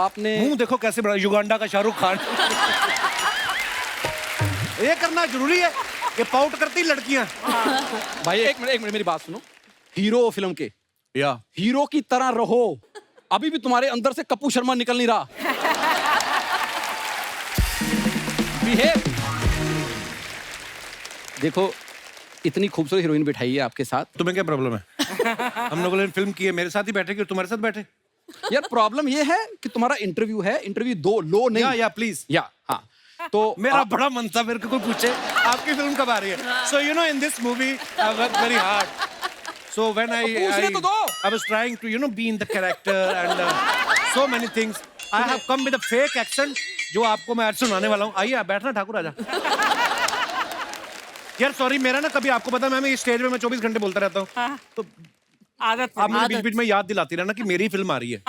आपने मुंह देखो कैसे बड़ा, युगांडा का शाहरुख खान। ये करना जरूरी है, ये पाउट करती लड़कियां। भाई एक मिनट मेरी बात सुनो। हीरो फिल्म के या हीरो की तरह रहो। अभी भी तुम्हारे अंदर से कपूर शर्मा निकल नहीं रहा। Behave। देखो इतनी खूबसूरत हीरोइन बिठाई है आपके साथ। तुम्हें क्या प्रॉब्लम है? हम लोगों ने फिल्म की है, मेरे साथ ही बैठे कि तुम्हारे साथ बैठे? यार प्रॉब्लम ये है कि तुम्हारा इंटरव्यू है, इंटरव्यू दो लो नहीं। या प्लीज। या हाँ तो मेरा बड़ा मन था, मेरे को कोई पूछे आपकी फिल्म कब आ रही है। So you know in this movie I work very hard. So when पूछने तो दो। I was trying to be in the character and so many things. I have come with a fake accent जो आपको मैं आज सुनाने वाला हूँ। आइए आप बैठना ठाकुर आजा। यार सॉरी, मेरा ना कभी आपको पता मैं स्टेज में 24 घंटे बोलता रहता हूँ। हाँ। तो आदत आप मुझे बीच बीच में याद दिलाती रहना कि मेरी फिल्म आ रही है।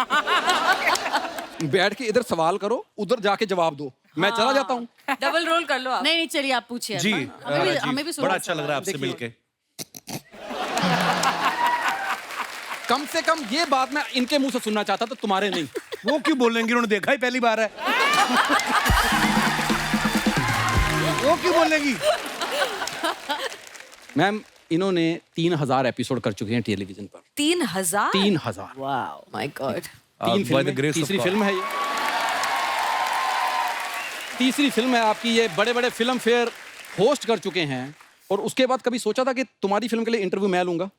बैठ के इधर सवाल करो, उधर जाके जवाब दो। मैं चला जाता हूँ। डबल रोल कर लो आप। नहीं चलिए आप पूछिए। जी हमें भी बड़ा अच्छा लग रहा है आपसे देखिए। मिलके। कम से कम ये बात मैं इनके मुंह से सुनना चाहता था, तुम्हारे नहीं। वो क्यों बोलेंगे, उन्होंने देखा ही पहली बार है। वो क्यों बोलेंगी? मैम इन्होंने 3000 एपिसोड कर चुके हैं टेलीविजन पर। 3000? 3000। Wow my God. तीन फिल्में, तीसरी फिल्म है ये। तीसरी फिल्म है आपकी ये। बड़े बड़े फिल्म फेयर होस्ट कर चुके हैं और उसके बाद कभी सोचा था कि तुम्हारी फिल्म के लिए इंटरव्यू मैं लूंगा?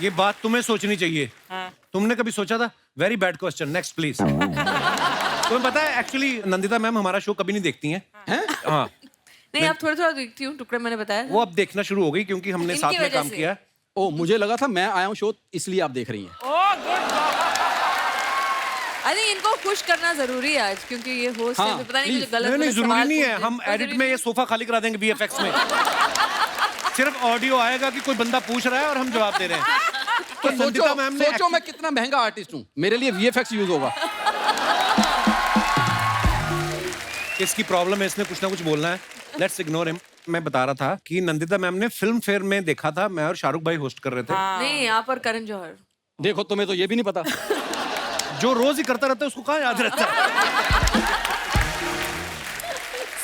ये बात तुम्हें सोचनी चाहिए। हाँ। तुमने कभी सोचा था? Very bad question, next please. तुम्हें पता है एक्चुअली नंदिता मैम हमारा शो कभी नहीं देखती हैं। हाँ नहीं आप थोड़ा थोड़ा देखती हूँ, टुकड़े मैंने बताया था। वो अब देखना शुरू हो गई क्योंकि हमने इनकी साथ में वजह काम से। किया। ओ मुझे लगा था मैं आया हूँ शो इसलिए आप देख रही हैं। Oh good. अरे इनको खुश करना जरूरी है आज, क्योंकि ये होस्ट है, हाँ, तो पता नहीं कुछ please। गलत नहीं गलत जरूरी सवाल नहीं है, पूछ दे। हम कोई एडिट जरूरी में ये नहीं। सोफा खाली करा देंगे VFX में। सिर्फ ऑडियो आएगा कि कोई बंदा पूछ रहा है और हम जवाब दे रहे हैं। तो नंदिता मैम ने सोचो मैं कितना महंगा आर्टिस्ट हूँ, मेरे लिए VFX यूज होगा। इसकी प्रॉब्लम है, इसने कुछ ना कुछ बोलना है। Let's ignore him. मैं बता रहा था कि नंदिता मैम ने फिल्म फेयर में देखा था, मैं और शाहरुख भाई होस्ट कर रहे थे। नहीं यहाँ पर करण जौहर। देखो तुम्हें तो ये भी नहीं पता। जो रोज ही करता रहता है उसको कहाँ याद रहता है।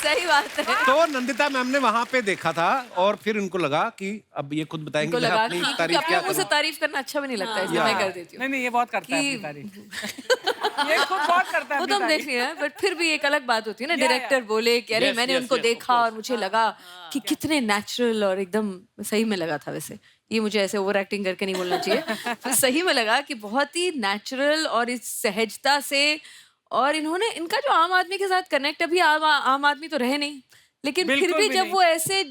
सही बात है। तो नंदिता मैम ने वहां पे देखा था और फिर उनको लगा कि अब ये खुद बताएंगे इनको मैं लगा अपनी कि तारीफ अपने क्या मुंह से करूं। तारीफ करना अच्छा भी नहीं लगता, इसलिए मैं कर देती हूँ। नहीं ये बहुत करता है कि- अपनी तारीफ। ये खुद बहुत करता है वो अपनी तो हम देख तारीफ। रहे हैं, बट फिर भी एक अलग बात होती है ना, या। डायरेक्टर बोले कि अरे Yes, मैंने yes, उनको yes, देखा और मुझे लगा कि कितने नेचुरल और एकदम सही में लगा था। वैसे ये मुझे ऐसे ओवर एक्टिंग करके नहीं बोलना चाहिए। तो सही में लगा कि बहुत ही नेचुरल और इस सहजता से, और इन्होंने इनका जो आम आदमी के साथ कनेक्ट, अभी आम आदमी तो रहे नहीं, लेकिन फिर बिल्कुल भी भी जब नहीं। वो ऐसे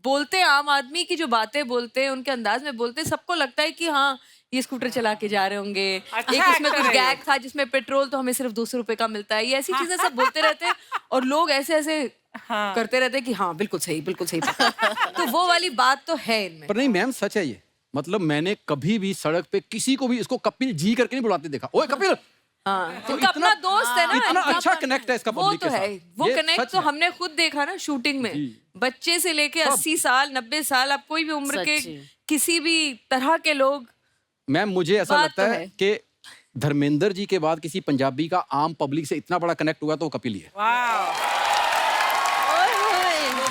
बोलते हैं, आम आदमी की जो बातें बोलते हैं उनके अंदाज में बोलते हैं, सबको लगता है कि हाँ ये स्कूटर चला के जा रहे होंगे। अच्छा एक उसमें actor कुछ है ये। गैग था जिसमें पेट्रोल तो हमें सिर्फ 200 रुपए का मिलता है। ये ऐसी चीजें सब बोलते रहते हैं और लोग ऐसे ऐसे हाँ। करते रहते हैं कि हाँ बिल्कुल सही बिल्कुल सही। तो वो वाली बात तो है इनमें। पर नहीं मैम सच है ये। मतलब मैंने कभी भी सड़क पे किसी को भी इसको कपिल जी करके नहीं बुलाते देखा। ओए कपिल। हाँ तो इनका अपना दोस्त है ना, इतना इनका अच्छा अपना- कनेक्ट है इसका वो पब्लिक तो के है, साथ। वो ये कनेक्ट सच तो है। हमने खुद देखा ना शूटिंग में। जी। बच्चे से लेके सब। 80 साल 90 साल, आप कोई भी उम्र के सच्ची। किसी भी तरह के लोग। मैम मुझे ऐसा बात लगता तो है है। कि धर्मेंद्र जी के बाद किसी पंजाबी का आम पब्लिक से इतना बड़ा कनेक्ट हुआ तो वो कपिल ही है। वाह।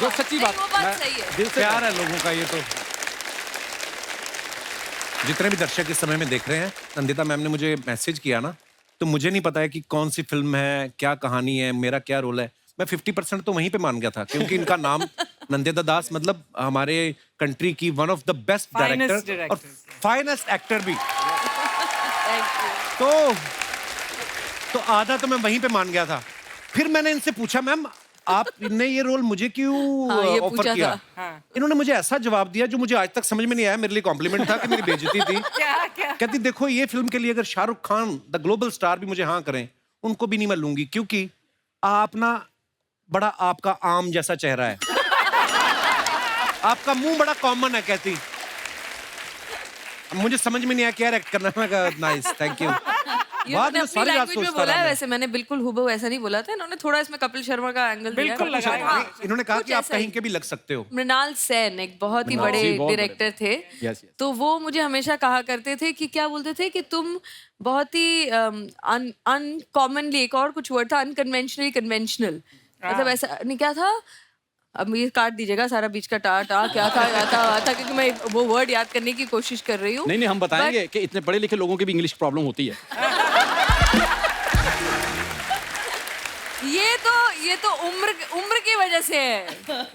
जो सच्ची नहीं, बात वो बात मैं सही है। दिल से प्यार है लोगों का। ये तो जितने भी दर्शक इस समय में देख रहे हैं, नंदिता मैम ने मुझे मैसेज किया ना, तो मुझे नहीं पता है कि कौन सी फिल्म है, क्या कहानी है, मेरा क्या रोल है। मैं 50% तो वहीं पे मान गया था क्योंकि इनका नाम नंदिता दास, मतलब हमारे कंट्री की one of the best Finest director और directors। फाइनेस्ट एक्टर भी। Thank you। तो आधा तो मैं वहीं पे मान गया था। फिर मैंने इनसे पूछा मैम आपने ये रोल मुझे क्यों हाँ, ये ऑफर पूछा किया? था। हाँ। इन्होंने मुझे ऐसा जवाब दिया जो मुझे आज तक समझ में नहीं आया। मेरे लिए कॉम्प्लीमेंट था कि मेरी बेइज्जती थी। क्या क्या? कहती देखो ये फिल्म के लिए अगर Shahrukh Khan the global star भी मुझे हाँ करें, उनको भी नहीं मैं लूंगी क्योंकि आप ना बड़ा आपका आम जैसा चेहरा है। आपका मुंह बड़ा कॉमन है। कहती मुझे समझ में नहीं आया क्या एक्ट करना। मैं कहा नाइस थैंक यू। ये बाद मैंने में अपनी सारी रात लैंग्वेज में सोचता बोला रहा है, मैं। वैसे मैंने बिल्कुल हूबहू ऐसा नहीं बोला था, इन्होंने थोड़ा इसमें कपिल शर्मा का एंगल दिया। बिल्कुल कपिल लगाया। शर्मा, इन्होंने कहा कुछ कि आप ऐसा ही। कहीं के भी लग सकते हो। मृणाल सेन एक बहुत ही मृणाल बड़े जी, बहुत बड़े। डायरेक्टर थे। Yes, yes. तो वो मुझे हमेशा कहा करते थे कि क्या बोलते थे कि तुम बहुत ही अनकॉमनली, एक और कुछ वर्ड था, अनकन्वेंशनली कन्वेंशनल, मतलब ऐसा नहीं, क्या था, अब ये काट दीजिएगा सारा बीच का टा टा क्या था आता क्योंकि मैं वो वर्ड याद करने की कोशिश कर रही हूँ। नहीं हम बताएंगे कि इतने पढ़े लिखे लोगों की भी इंग्लिश प्रॉब्लम होती है। ये तो उम्र की वजह से है।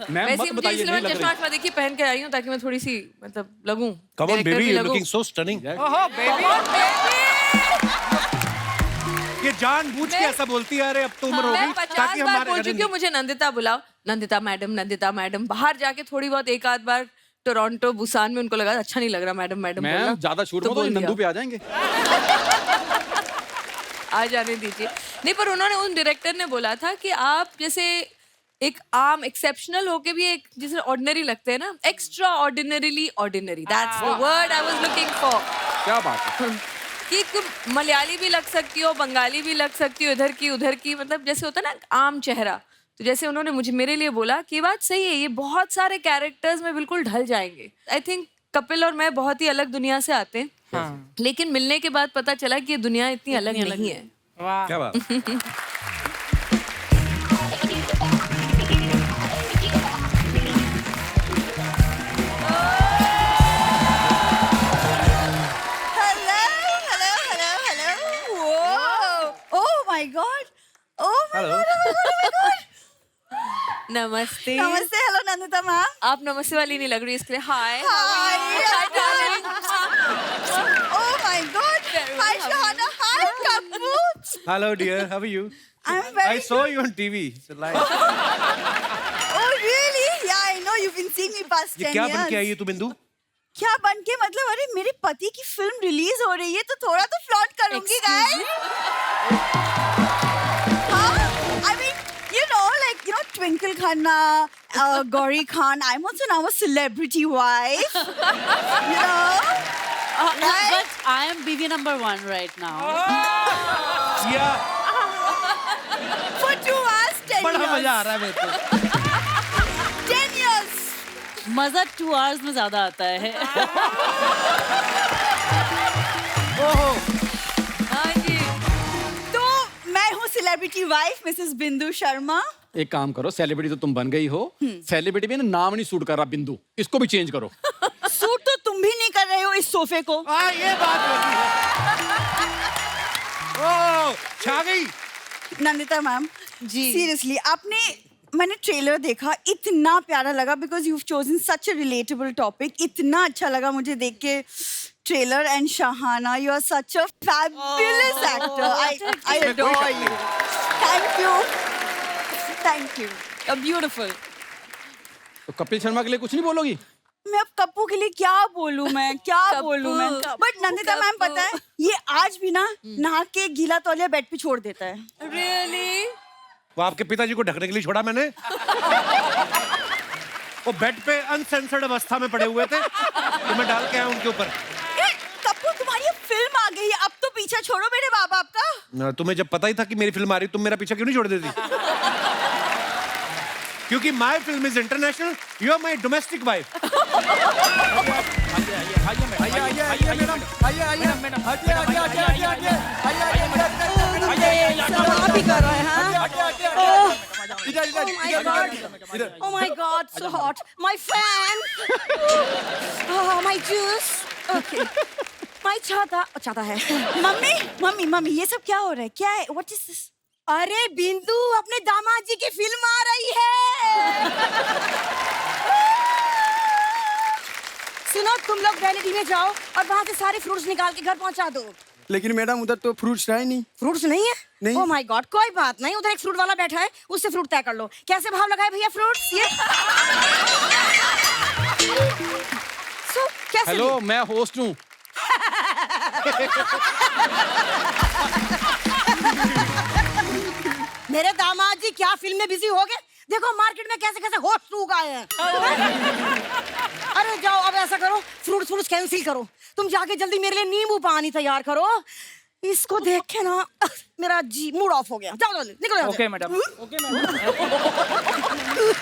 मैम वैसे मत ही मुझे बताइए, इसलिए नहीं मैं लग चश्मा रही। वश्मा देखी पहन के आई हूँ ताकि मैं थोड़ी सी मतलब लगूं। Come on director baby, भी you're लगूं। looking so stunning. ओहो बेबी, ये जानबूझ के मैं- ऐसा बोलती है, अरे अब तो उम्र हो मैं गई 50 ताकि बार हमारे बोल चुकी हूँ मुझे नंदिता बुलाओ, नंदिता मैडम। बाहर जाके थोड़ी बहुत एक आध बार टोरंटो बुसान में उनको लगा अच्छा नहीं लग रहा मैडम बोलना। मैम ज्यादा छूट तो मत दो, ये बोल दिया। नंदू पे आ जाएंगे। आ जाने दीजिए। नहीं, पर उन्होंने उन डायरेक्टर ने बोला था कि आप जैसे एक आम एक्सेप्शनल होके भी एक जैसे ऑर्डिनरी लगते हैं ना, extra ordinarily ordinary, that's the word I was looking for. क्या बात है। कि तुम मलयाली भी लग सकती हो, बंगाली भी लग सकती हो, इधर की उधर की, मतलब जैसे होता है ना आम चेहरा। तो जैसे उन्होंने मुझे मेरे लिए बोला कि ये बात सही है, ये बहुत सारे कैरेक्टर्स में बिल्कुल ढल जाएंगे। आई थिंक कपिल और मैं बहुत ही अलग दुनिया से आते हैं, लेकिन मिलने के बाद पता चला कि ये दुनिया इतनी अलग नहीं है। वाह, क्या बात। Hello. Whoa. Oh my God. Oh my Hello. God. Oh my God. नमस्ते। नमस्ते. Hello, Nandita ma'am. आप नमस्ते वाली नहीं लग रही, इसके लिए हाय। Hi. darling. Oh my God. Hi, Shahana. Hi, Kappu. Hello dear, how are you? I'm I very saw you on TV. It's live. Oh, really? Yeah, I know. You've been seeing me past 10 ये क्या years. बन के आई है तू बिंदु? क्या बन के मतलब? अरे मेरे पति की फिल्म रिलीज हो रही है तो थोड़ा तो फ्लॉन्ट करूंगी गाइस। हाँ, I mean, like Twinkle Khanna, Gauri Khan. I'm also now a celebrity wife. Right? But I am BB number 1 right now. Yeah. For 2 hours, 10 बड़ा years. मजा आ रहा है मेरे को। 10 years. मजा 2 hours में ज्यादा आता है। हाँ जी। तो मैं हूँ सेलिब्रिटी वाइफ मिसेस बिंदु शर्मा। एक काम करो, सेलिब्रिटी तो तुम बन गई हो, सेलिब्रिटी में ना नाम नहीं सूट कर रहा बिंदु, इसको भी चेंज करो। सूट तो तुम भी नहीं कर रहे हो इस सोफे को। हाँ ये बात होती है। ओह, छा गई। नंदिता मैम जी। सीरियसली मैंने ट्रेलर देखा, इतना प्यारा लगा because you chosen such a relatable topic. इतना अच्छा लगा मुझे देख के trailer. And Shahana, you are such a fabulous actor. I adore you. Thank you. Beautiful. तो कपिल शर्मा के लिए कुछ नहीं बोलोगी? मैं अब कप्पू के लिए क्या बोलूं मैं कप्पू, बोलूं मैं। बट नंदिता मैम पता है ये आज भी ना नहा के गीला तौलिया बेड पे छोड़ देता है। रियली? वो आपके पिताजी को ढकने के लिए छोड़ा मैंने। वो बेड पे अनसेंसर्ड अवस्था में पड़े हुए थे तो मैं डाल के आया उनके ऊपर। कप्पू तुम्हारी फिल्म आ गई है, अब तो पीछा छोड़ो मेरे माँ बाप का। तुम्हें जब पता ही था कि मेरी फिल्म आ रही तुम मेरा पीछा क्यों नहीं छोड़ देती? क्योंकि my film is international, you are my domestic wife. आप ही कर रहे हैं। Oh my God, so hot. My fan. Oh, my juice. Okay. My छाता है। मम्मी, ये सब क्या हो रहा है? क्या है? What is this? अरे बिंदु, अपने दामाद जी की फिल्म आ रही है। सुनो, तुम लोग वैनिटी में जाओ और वहाँ से सारे फ्रूट्स निकाल के घर पहुँचा दो। लेकिन मैडम उधर तो फ्रूट्स है नहीं। फ्रूट्स नहीं है? नहीं। ओह माय गॉड, कोई बात नहीं, उधर एक फ्रूट वाला बैठा है, उससे फ्रूट तय कर लो। कैसे भाव लगाए भैया फ्रूट्स ये? सो कैसे? हेलो, मैं होस्ट हूँ। मेरे दामाद जी क्या फिल्म में बिजी हो गए? देखो मार्केट में कैसे कैसे होस्ट लोग आए हैं। अरे जाओ, अब ऐसा करो, फ्रूट्स कैंसिल करो। तुम जाके जल्दी मेरे लिए नींबू पानी तैयार करो। इसको देख के ना मेरा जी मूड ऑफ हो गया। जाओ जल्दी निकलो यहाँ से। Okay madam.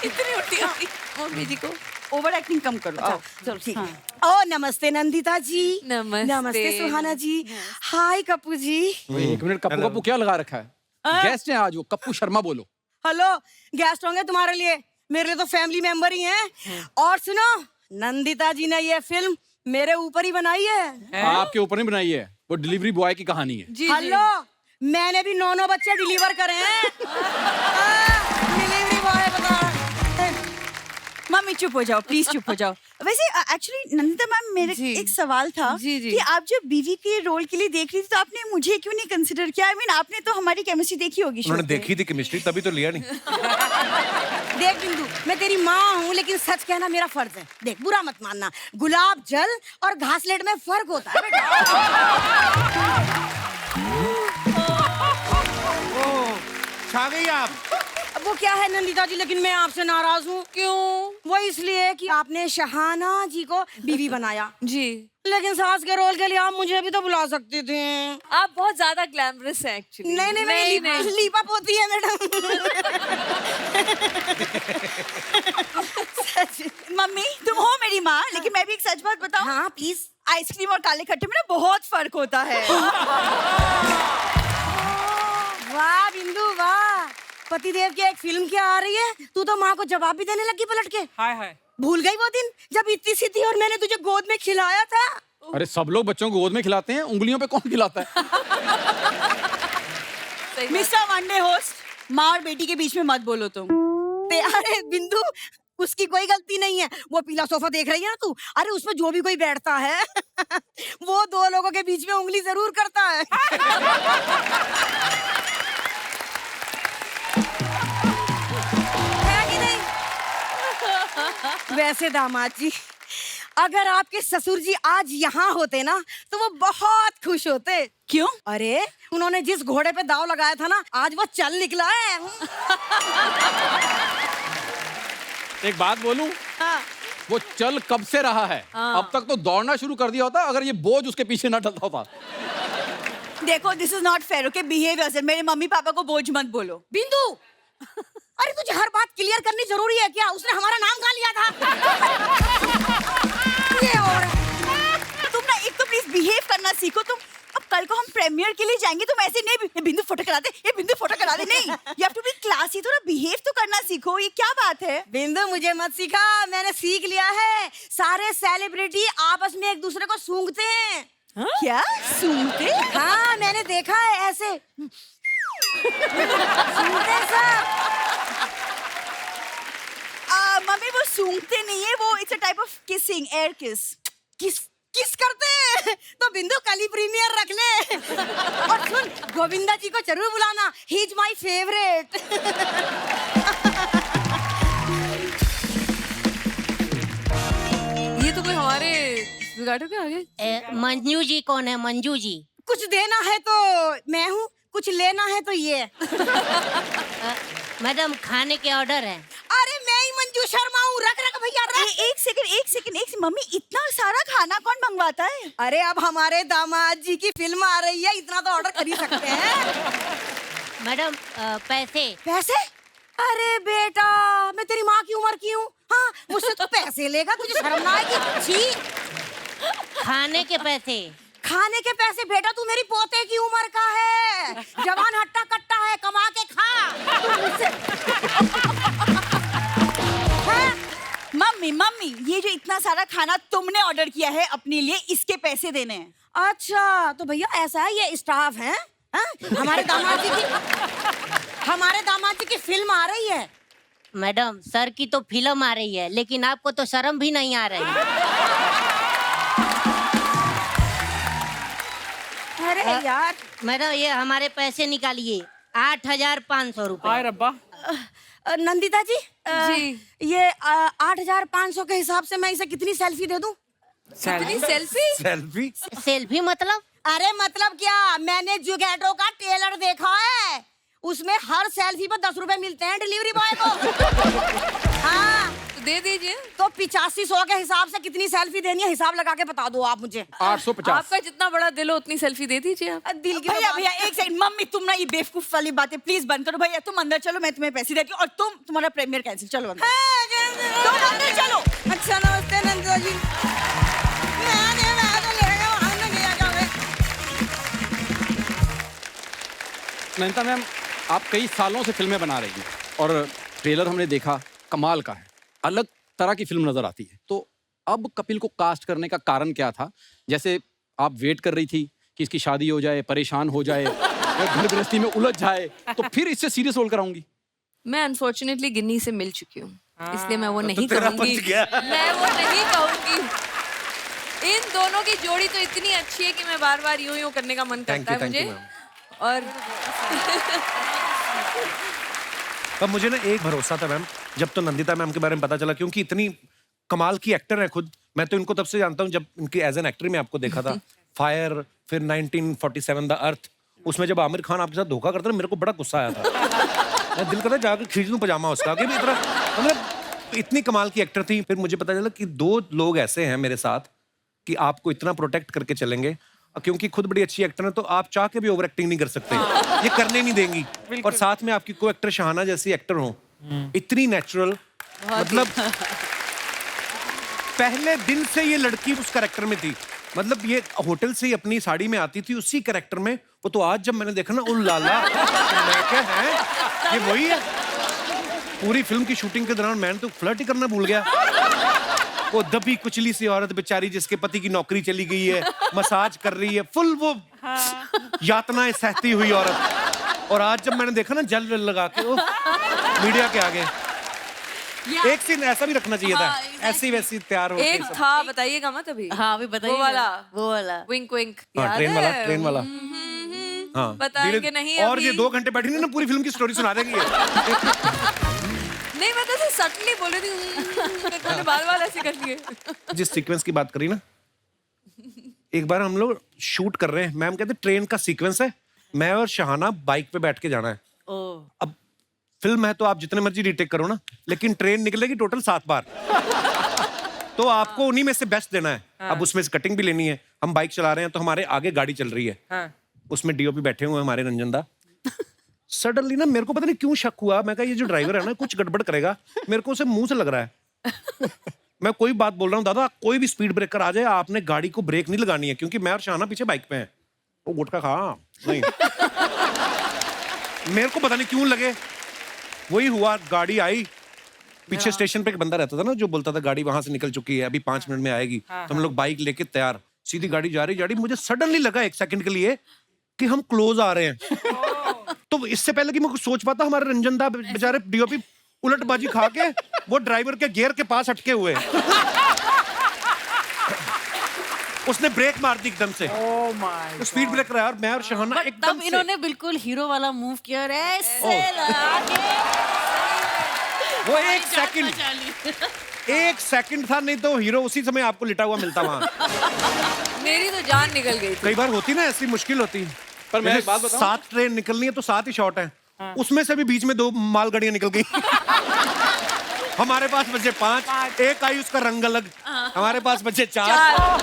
इतनी उल्टी आती मम्मी जी को। ओवर एक्टिंग कम करो। आओ, चलो ठीक है। ओ नमस्ते नंदिता जी। नमस्ते। नमस्ते सुहाना जी। हाय कप्पू जी। एक मिनट, कप्पू कप्पू क्या लगा रखा है? गेस्ट हैं आज, वो कप्पू शर्मा बोलो। हेलो, गेस्ट होंगे तुम्हारे लिए, मेरे लिए तो फैमिली मेंबर ही हैं। और सुनो, नंदिता जी ने ये फिल्म मेरे ऊपर ही बनाई है। आपके ऊपर नहीं बनाई है, वो डिलीवरी बॉय की कहानी है। जी हेलो, मैंने भी 9 बच्चे डिलीवर करे हैं। डिलीवरी बॉय बता। मम्मी चुप हो जाओ, प्लीज चुप हो जाओ। वैसे एक्चुअली नंदिता मैम, मेरे जी। एक सवाल था जी, जी। कि आप जब बीवी के रोल के लिए देख रही थी तो आपने मुझे क्यों नहीं कंसिडर किया? आई मीन आपने तो हमारी केमिस्ट्री देखी होगी। show उन्होंने पे। देखी थी केमिस्ट्री, तभी तो लिया नहीं। देख बिंदु, मैं तेरी माँ हूँ लेकिन सच कहना मेरा फर्ज है। देख, बुरा मत मानना, गुलाब जल और घासलेट में फर्क होता है बेटा। छा गई आप। अब वो क्या है नंदिता जी, लेकिन मैं आपसे नाराज हूँ। क्यों? वो इसलिए कि आपने शहाना जी को बीवी बनाया, जी, लेकिन सास के रोल के लिए आप मुझे भी तो बुला सकती थी। आप बहुत ज्यादा ग्लैमरस हैं एक्चुअली। नहीं नहीं, मैं लीपा पोती है मैडम। सच। मम्मी तुम हो मेरी माँ, लेकिन मैं भी एक सच बात बताऊं? हाँ प्लीज। आइसक्रीम और काले खट्टे में ना बहुत फर्क होता है। वाह बिंदु वाह, पतिदेव की एक फिल्म क्या आ रही है, तू तो माँ को जवाब भी देने लगी पलट के। हाय हाय। भूल गई वो दिन जब इतनी सी थी और मैंने तुझे गोद में खिलाया था? अरे सब लोग बच्चों को गोद में खिलाते हैं, उंगलियों पे कौन खिलाता है? मिस्टर वनडे होस्ट, माँ और बेटी के बीच में मत बोलो तुम। अरे बिंदु, उसकी कोई गलती नहीं है। वो पीला सोफा देख रही है ना तू, अरे उसमें जो भी कोई बैठता है वो 2 लोगों के बीच में उंगली जरूर करता है। है कि नहीं? वैसे दामाद जी, अगर आपके ससुर जी आज यहाँ होते ना तो वो बहुत खुश होते। क्यों? अरे उन्होंने जिस घोड़े पे दाव लगाया था ना, आज वो चल निकला है। एक बात बोलूं, हाँ। वो चल कब से रहा है? अब तक तो दौड़ना शुरू कर दिया होता अगर ये बोझ उसके पीछे ना डलता होता। देखो, this is not fair, okay? Behave yourself. मेरे मम्मी पापा को बोझ मत बोलो। बिंदु, अरे तुझे हर बात क्लियर करनी जरूरी है क्या? उसने हमारा नाम कहाँ लिया था? ये और तुम ना एक तो प्लीज बिहेव करना सीखो तुम। अब कल को हम प्रीमियर के लिए जाएंगे, तुम ऐसे नहीं ये बिंदु फोटो करा दे, ये बिंदु फोटो करा दे, नहीं। You have to be classy, थोड़ा बिहेव तो करना सीखो। ये क्या बात है? बिंदु मुझे मत सिखा, मैंने सीख लिया है। सारे सेलिब्रिटी आपस में एक दूसरे को सूंघते हैं। क्या सूंघते? हाँ मैंने देखा है ऐसे सूंघते सब। मम्मी वो सूंघते नहीं है, वो it's a type of kissing, air किस। किस करते हैं तो बिंदु कल ही प्रीमियर रख ले। और सुन, गोविंदा जी को जरूर बुलाना, ही इज माय फेवरेट। ये तो कोई हमारे बिगाड़ो के आगे। मंजू जी कौन है? मंजू जी? कुछ देना है तो मैं हूँ, कुछ लेना है तो ये। मैडम खाने के ऑर्डर है। अरे मैं ही मंजू शर्मा हूँ, रख भैया रख। एक सेकंड। मम्मी इतना सारा खाना कौन मंगवाता है? अरे अब हमारे दामाद जी की फिल्म आ रही है, इतना तो ऑर्डर कर ही सकते हैं। मैडम पैसे? पैसे? अरे बेटा, मैं तेरी माँ की उम्र की हूँ? हाँ, मुझसे तो पैसे लेगा, तुझे शर्म ना आएगी? छी। खाने के पैसे? खाने के पैसे बेटा, तू मेरी पोते की उम्र का है, जवान हट्टा कट्टा है, कमा के खा। तू मुझसे मम्मी ये जो इतना सारा खाना तुमने ऑर्डर किया है अपने लिए, इसके पैसे देने हैं। अच्छा तो भैया ऐसा है, ये स्टाफ है? हमारे दामाद जी की फिल्म आ रही है। मैडम सर की तो फिल्म आ रही है, लेकिन आपको तो शर्म भी नहीं आ रही। अरे यार मैडम ये हमारे पैसे निकालिए, 8,500 रुपए। हाय रब्बा। नंदिता जी, जी। ये 8,500 के हिसाब से मैं इसे कितनी सेल्फी दे दूं? कितनी सेल्फी? सेल्फी? सेल्फी मतलब? अरे मतलब क्या, मैंने जुगैटो का टेलर देखा है, उसमें हर सेल्फी पर 10 रुपए मिलते हैं डिलीवरी बॉय को। हाँ दे दीजिए। तो 85-100 के हिसाब से कितनी सेल्फी देनी है, हिसाब लगा के बता दो आप मुझे। 850। आपका जितना बड़ा दिल हो उतनी सेल्फी दे दीजिए आप। दिल की भैया भैया एक सेकंड, मम्मी तुम ना ये बेवकूफ वाली बातें प्लीज बंद करो। भैया तुम अंदर चलो, मैं तुम्हें पैसे देती हूँ, और तुम्हारा प्रीमियर कैंसिल। चलो अंदर, तुम अंदर चलो। अच्छा नमस्ते नंदा जी। नैनीता मैम, आप कई सालों से फिल्में बना रही हैं और ट्रेलर हमने देखा, कमाल का है, अलग तरह की फिल्म नजर आती है। तो अब कपिल को कास्ट करने का कारण क्या था? जैसे आप वेट कर रही थी कि इसकी शादी हो जाए, परेशान हो जाए या घर गृहस्थी में उलझ जाए, तो फिर इससे सीरियस रोल कराऊंगी। मैं अनफॉर्चुनेटली गिन्नी से मिल चुकी हूँ, इसलिए मैं वो नहीं तेरा कहूंगी। बच गया। मैं वो नहीं कहूंगी। इन दोनों की जोड़ी तो इतनी अच्छी है कि मैं बार बार यूं करने का मन करता है thank you, मुझे। ma'am. और पर मुझे ना एक भरोसा था मैम, जब तो नंदिता मैम के बारे में पता चला, क्योंकि इतनी कमाल की एक्टर है खुद। मैं तो इनको तब से जानता हूँ जब इनकी एज एन एक्टर में आपको देखा था। फायर, फिर 1947 द अर्थ, उसमें जब आमिर खान आपके साथ धोखा करता था, मेरे को बड़ा गुस्सा आया था। मैं दिल करता जाकर खींच लूं पजामा उसका, कि इतना मतलब इतनी कमाल की एक्टर थी। फिर मुझे पता चला कि 2 लोग ऐसे हैं मेरे साथ कि आपको इतना प्रोटेक्ट करके चलेंगे, क्योंकि खुद बड़ी अच्छी एक्टर है तो आप चाह के भी ओवर एक्टिंग नहीं कर सकते, ये करने नहीं देंगी। और साथ में आपकी को एक्टर शहाना जैसी एक्टर हो, इतनी नेचुरल, मतलब पहले दिन से ये लड़की उस कैरेक्टर में थी। मतलब ये होटल से ही अपनी साड़ी में आती थी उसी कैरेक्टर में। वो तो आज जब मैंने देखा ना, ओ लाला, मैं क्या है, ये वही है। पूरी फिल्म की शूटिंग के दौरान मैंने तो फ्लर्ट ही करना भूल गया। वो दबी कुचली सी औरत बेचारी, जिसके पति की नौकरी चली गई है, मसाज कर रही है, फुल वो यातनाएं सहती हुई औरत। और आज जब मैंने देखा ना जल लगा के, ओ मीडिया के आगे, एक सीन ऐसा भी रखना चाहिए था, ऐसी वैसी तैयार हो। एक था, बताइएगा मत अभी। हाँ अभी बताइए। वो वाला विंक विंक, हाँ, ट्रेन वाला। हाँ, बताएंगे नहीं और अभी। ये 2 घंटे बैठी ना पूरी फिल्म की स्टोरी सुना देगी ये। नहीं, मैं तो ऐसे सटली बोल रही थी, मैंने बार-बार ऐसे कर लिए। जिस सीक्वेंस की बात करी ना, एक बार हम लोग शूट कर रहे हैं, मैम कहते ट्रेन का सीक्वेंस है, मैं और शहाना बाइक पे बैठ के जाना है। अब फिल्म है तो आप जितने मर्जी रीटेक करो ना, लेकिन ट्रेन निकलेगी टोटल 7 बार। तो आपको उन्हीं में से बेस्ट देना है। अब उसमें से कटिंग भी लेनी है। हम बाइक चला रहे हैं तो हमारे आगे गाड़ी चल रही है, उसमें डीओपी बैठे हुए हैं हमारे रंजन दा। सडनली ना मेरे को पता नहीं क्यों शक हुआ, मैं कहा ये जो ड्राइवर है ना कुछ गड़बड़ करेगा, मेरे को उसे मुंह से लग रहा है। मैं कोई बात बोल रहा हूँ, दादा कोई भी स्पीड ब्रेकर आ जाए, आपने गाड़ी को ब्रेक नहीं लगानी है, क्योंकि मैं और शाना पीछे बाइक पे हैं। वो गुटखा खा नहीं। मेरे को पता नहीं क्यों लगे, वही हुआ। गाड़ी आई, पीछे स्टेशन पे एक बंदा रहता था ना जो बोलता था गाड़ी वहां से निकल चुकी है, अभी 5 मिनट में आएगी। तो हम लोग बाइक लेके तैयार, सीधी गाड़ी जा रही। मुझे सडनली लगा 1 सेकंड के लिए कि हम क्लोज आ रहे हैं। तो इससे पहले कि मैं कुछ सोच पाता, हमारे रंजन दा बेचारे डीओपी उलटबाजी खा के वो ड्राइवर के गियर के पास अटके हुए। उसने ब्रेक मार दी एकदम से। तो स्पीड ब्रेकर है और मैं और शहाना एकदम तब इन्होंने बिल्कुल हीरो वाला मूव किया और ऐसे वो 1 सेकंड था, नहीं तो हीरो उसी समय आपको लिटा हुआ मिलता वहां। मेरी तो जान निकल गई थी। कई बार होती ना ऐसी मुश्किल होती। पर मैं एक बात बताऊं? 7 ट्रेन निकलनी है तो 7 ही शॉट है। उसमें से भी बीच में 2 मालगाड़ियां निकल गई। हमारे पास बचे 5, एक आई उसका रंग अलग, हमारे पास बचे 4।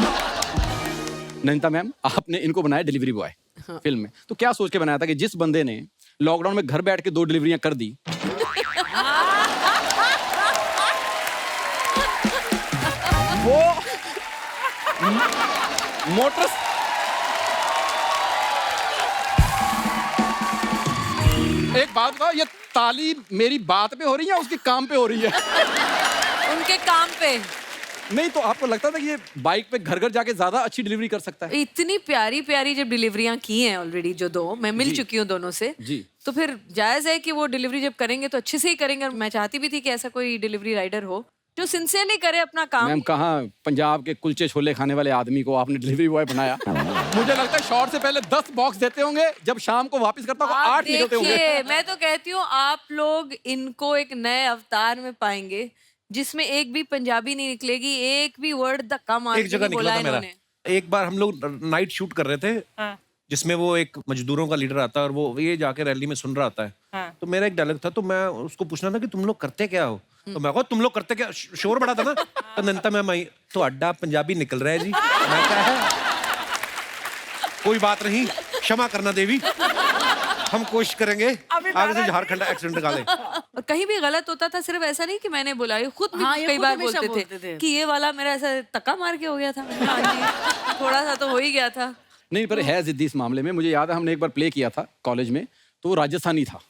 नैनीता मैम, आपने इनको बनाया डिलीवरी बॉय फिल्म में, तो क्या सोच के बनाया था कि जिस बंदे ने लॉकडाउन में घर बैठ के 2 डिलीवरियां कर दी, वो मोटर एक बात बताओ, ये ताली मेरी बात पे हो रही है या उसके काम पे हो रही है? उनके काम पे। नहीं तो आपको लगता था कि ये बाइक पे घर घर जाके ज्यादा अच्छी डिलीवरी कर सकता है? इतनी प्यारी प्यारी जब डिलीवरियां की हैं ऑलरेडी, जो 2 मैं मिल चुकी हूँ दोनों से, जी। तो फिर जायज है कि वो डिलीवरी जब करेंगे तो अच्छे से ही करेंगे। और मैं चाहती भी थी कि ऐसा कोई डिलीवरी राइडर हो जो सिंसियरली करे अपना काम। मैम, कहाँ पंजाब के कुलचे छोले खाने वाले आदमी को आपने डिलीवरी बॉय बनाया? मुझे लगता है शॉर्ट से पहले 10 बॉक्स देते होंगे, जब शाम को वापस करता होगा 8 निकलते होंगे। देखिए, मैं तो कहती हूँ आप लोग इनको एक नए अवतार में पाएंगे जिसमें एक भी पंजाबी नहीं निकलेगी, एक भी वर्ड धक्का मार एक जगह के बोला निकला था मेरा। इन्होंने। एक बार हम लोग नाइट शूट कर रहे थे, जिसमें वो एक मजदूरों का लीडर आता है और वो ये जाके रैली में सुन रहा होता है। तो मेरा एक डायलॉग था, तो मैं उसको पूछना था कि तुम लोग करते क्या हो? तो मैं कहा तुम लोग करते क्या, शोर बड़ा था ना। तो नंदिता मैम आई, तो अड्डा पंजाबी निकल रहा है जी। मैं कहा है कोई बात नहीं, क्षमा करना देवी, हम कोशिश करेंगे आगे से झारखंड एक्सीडेंट निकाले। और कहीं भी गलत होता था, सिर्फ ऐसा नहीं कि मैंने बोला, ये खुद भी हाँ, ये कई खुद बार हमेशा बोलते बोलते थे थे। कि ये वाला मेरा ऐसा तक्का मार के हो गया था। हाँ जी, थोड़ा सा तो हो ही गया था। नहीं, पर है जिद्दी इस मामले में। मुझे याद है हमने एक बार प्ले किया था कॉलेज में, तो वो राजस्थानी था,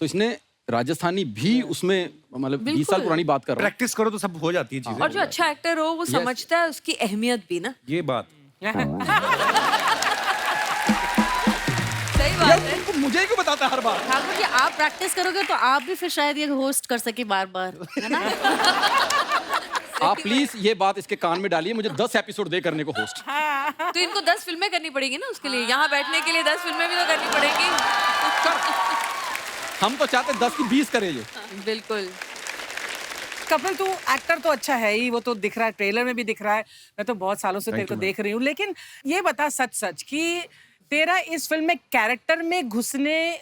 तो इसने राजस्थानी भी उसमें, मतलब 20 साल पुरानी बात कर रहा हूँ। प्रैक्टिस करो तो सब हो जाती है चीजें। और जो अच्छा एक्टर हो वो समझता है उसकी अहमियत भी ना। ये बात सही बात है। तुमको मुझे क्यों बताता है हर बार? ठाकुर जी, आप प्रैक्टिस करोगे तो आप भी फिर शायद ये होस्ट कर सके बार बार, है ना? आप प्लीज ये बात इसके कान में डालिए, मुझे 10 एपिसोड दे करने को होस्ट। तो इनको 10 फिल्में करनी पड़ेगी ना उसके लिए, यहाँ बैठने के लिए 10 फिल्में भी तो करनी पड़ेगी। हम तो चाहते 10 की 20 करे ये। बिल्कुल। कपिल, तू एक्टर तो अच्छा है ही, वो तो दिख रहा है, ट्रेलर में भी दिख रहा है, मैं तो बहुत सालों से तेरे को देख रही हूँ। लेकिन ये बता सच सच कि तेरा इस फिल्म में कैरेक्टर में घुसने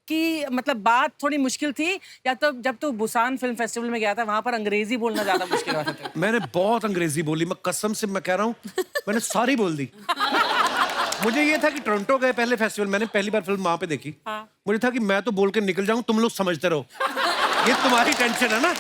की मतलब बात थोड़ी मुश्किल थी, या तो जब तू बुसान फिल्म फेस्टिवल में गया था वहां पर अंग्रेजी बोलना ज्यादा मुश्किल हुआ था तेरे को? मैंने बहुत अंग्रेजी बोली, मैं कसम से मैं कह रहा हूँ, मैंने सारी बोल दी। मुझे ये था कि टोरंटो गए पहले फेस्टिवल, मैंने पहली बार फिल्म वहां पे देखी। मुझे था कि मैं तो बोल के निकल जाऊं, तुम लोग समझते रहो, ये तुम्हारी टेंशन है ना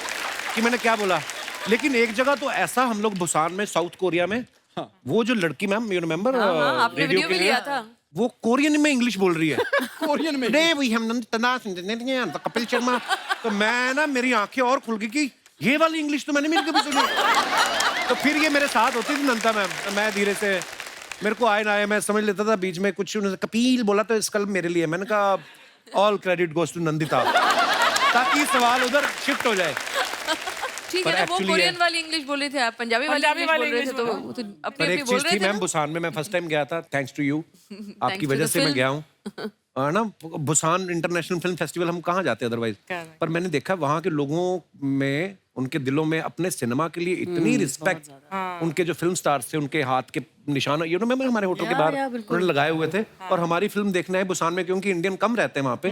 कि मैंने क्या बोला। लेकिन एक जगह तो ऐसा, हम लोग बुसान में, साउथ कोरिया में, वो जो लड़की मैम, यू रिमेम्बर, आपने वीडियो भी लिया था। वो कोरियन में इंग्लिश बोल रही है। कोरियन में नहीं, वही हम कपिल शर्मा। तो मैं ना, मेरी आंखें और खुल गई कि ये वाली इंग्लिश तो मैंने कभी सुनी। तो फिर ये मेरे साथ होती थी नंदिता मैम, तो मैं धीरे से, मेरे को आए ना आए मैं समझ लेता था। बीच में कुछ उन्होंने कपिल बोला तो इसका मेरे लिए, मैंने कहा all credit goes to Nandita, ताकि सवाल उधर शिफ्ट हो जाए। ठीक पर है ना, वो actually कोरियन ये- वाली इंग्लिश बोल रहे थे, आप पंजाबी वाली इंग्लिश बोल रहे थे, तो वो तो अपनी पर अपनी एक बोल चीज रहे थी थे मैम, ना। बुसान में मैं फर्स्ट टाइम गया था, थैंक्स टू यू, आपकी to वजह the से मैं film. गया हूँ। ना बुसान इंटरनेशनल फिल्म फेस्टिवल हम कहाँ जाते अदरवाइज, पर मैंने देखा वहाँ के लोगों में, उनके दिलों में अपने सिनेमा के लिए इतनी रिस्पेक्ट, उनके जो फिल्म स्टार्स थे उनके हाथ के निशान, यू नो मैम, हमारे होटल के बाहर उन्होंने लगाए हुए थे। और हमारी फिल्म देखने आए बुसान में, क्योंकि इंडियन कम रहते हैं वहाँ पे,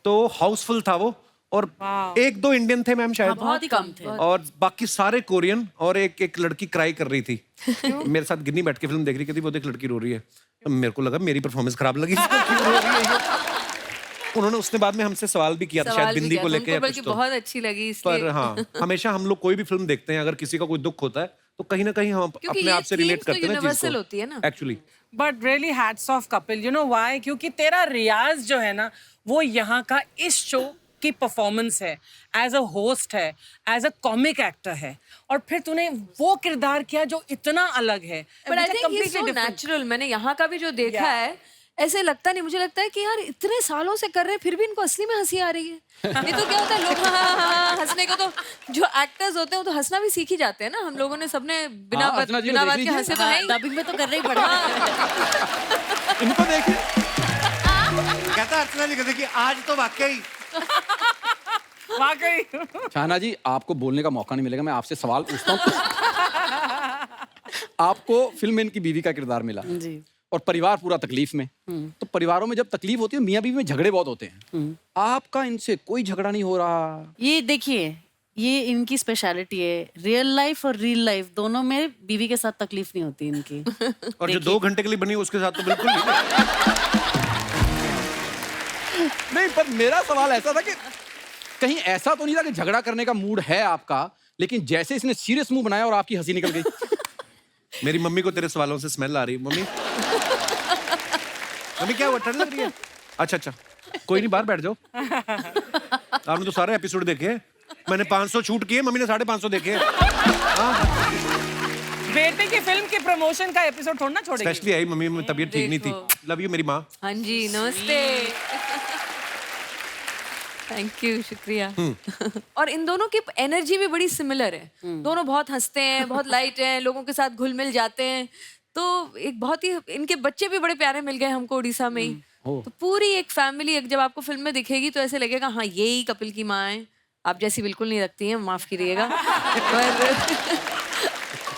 तो हाउसफुल था वो, और 1-2 इंडियन थे मैम शायद, बहुत ही कम थे। और बाकी सारे कोरियन। और एक लड़की क्राई कर रही थी मेरे साथ, गिन्नी बैठ के फिल्म देख रही थी, वो देख लड़की रो रही है, तो मेरे को लगा मेरी परफॉर्मेंस खराब लगी। क्यों रो रही है ये? उन्होंने उसने बाद में हमसे सवाल भी किया था, शायद बिंदी को लेके या कुछ, तो बहुत अच्छी लगी पर इसलिए। हाँ, हमेशा हम लोग कोई भी फिल्म देखते हैं, अगर किसी का कोई दुख होता है तो कहीं ना कहीं हम क्योंकि अपने ये आप से रिलेट themes तो करते हैं ना चीज universal को। होती है ना। Actually but really hats off Kapil, you know why? क्योंकि तेरा रियाज जो है ना, वो यहाँ का इस शो की परफॉर्मेंस है, एज अ होस्ट है, एज अ कॉमिक एक्टर है, और फिर तूने वो किरदार किया जो इतना अलग है। But I which are think he completely so different. Natural. मैंने यहाँ का भी जो देखा है, ऐसे लगता नहीं, मुझे लगता है कि यार इतने सालों से कर रहे हैं फिर भी इनको असली में हंसी आ रही है। नहीं तो क्या होता है, लोग हाँ हंसने को, तो जो एक्टर्स होते हैं वो तो हंसना भी सीख ही जाते हैं ना। हम लोगों ने सबने बिना हाँ, अर्चना जी को बिना देख बात के लीजिए। हंसे तो है ही। डबिंग में तो करना ही पड़ेगा। इनको देखिए, कहता अर्चना जी कहते कि आज तो वाकई वाकई। शाहना जी, आपको बोलने का मौका नहीं मिलेगा, मैं आपसे सवाल पूछता हूँ। आपको फिल्म में इनकी बीवी का किरदार मिला जी। और परिवार पूरा तकलीफ में, तो परिवारों में जब तकलीफ होती है, मियाँ बीवी में झगड़े बहुत होते हैं, आपका इनसे कोई झगड़ा नहीं हो रहा? ये देखिए, ये इनकी स्पेशलिटी है, रियल लाइफ और रियल लाइफ दोनों में बीवी के साथ तकलीफ नहीं होती इनकी। और जो 2 घंटे के लिए बनी उसके साथ तो बिल्कुल नहीं। नहीं, पर मेरा सवाल ऐसा था कि कहीं ऐसा तो नहीं था कि झगड़ा करने का मूड है आपका, लेकिन जैसे इसने सीरियस मुंह बनाया और आपकी हंसी निकल गई। मेरी मम्मी को तेरे सवालों से स्मेल आ रही है। मम्मी मम्मी क्या हुआ, ठंड लग रही है? अच्छा, कोई नहीं, बाहर बैठ जाओ। आपने तो सारे एपिसोड देखे हैं, मैंने 500 शूट किए, मम्मी ने 550 देखे। बेटे की फिल्म के प्रमोशन का एपिसोड थोड़ा ना छोड़ेगी। स्पेशली आई मम्मी में तबीयत ठीक नहीं थी। लव यू मेरी माँ। हाँ जी, नमस्ते। थैंक यू, शुक्रिया। और इन दोनों की एनर्जी भी बड़ी सिमिलर है। दोनों बहुत हंसते हैं, बहुत लाइट हैं, लोगों के साथ घुल मिल जाते हैं। तो एक बहुत ही, इनके बच्चे भी बड़े प्यारे मिल गए हमको उड़ीसा में ही। तो पूरी एक फैमिली, एक जब आपको फिल्म में दिखेगी तो ऐसे लगेगा हाँ ये ही कपिल की माँ है। आप जैसी बिल्कुल नहीं लगती हैं, माफ कीजिएगा। पर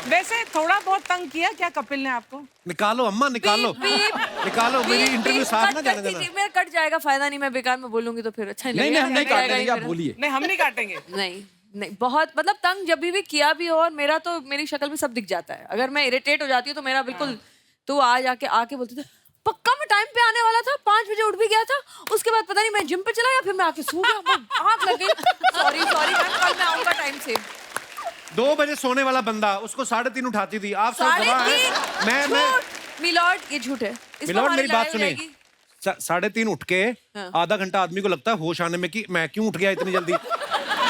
वैसे थोड़ा बहुत तंग किया क्या कपिल ने आपको? निकालो अम्मा, निकालो निकालो, मेरी इंटरव्यू साथ ना जाने देना। मेरा कट जाएगा, फायदा नहीं, मैं बेकार में बोलूंगी तो फिर अच्छा नहीं नहीं, लगेगा। हम नहीं कट जाएगा काटेंगे, ही आप फिर। बोलिए। नहीं, हम नहीं काटेंगे। नहीं, नहीं, बहुत मतलब तंग जब भी किया भी हो, और मेरा तो मेरी शक्ल में सब दिख जाता है। अगर मैं इरिटेट हो जाती हूँ तो मेरा बिल्कुल, तो आज आके बोलते थे पक्का मैं टाइम पे आने वाला था, 5 बजे उठ भी गया था, उसके बाद पता नहीं मैं जिम पे चला या फिर मैं आके सो गया, आँख लग गई। सॉरी मैम, कल मैं आऊंगा टाइम से। 2 बजे सोने वाला बंदा उसको 3:30 उठाती थी। आप सब गवाह हैं। मैं मिलॉर्ड, ये झूठ है। इस पर मिलॉर्ड हमारी मेरी बात लड़ाई हो सुनिए। जाएगी। 3:30 उठ के हाँ। आधा घंटा आदमी को लगता है होश आने में कि मैं क्यों उठ गया इतनी जल्दी।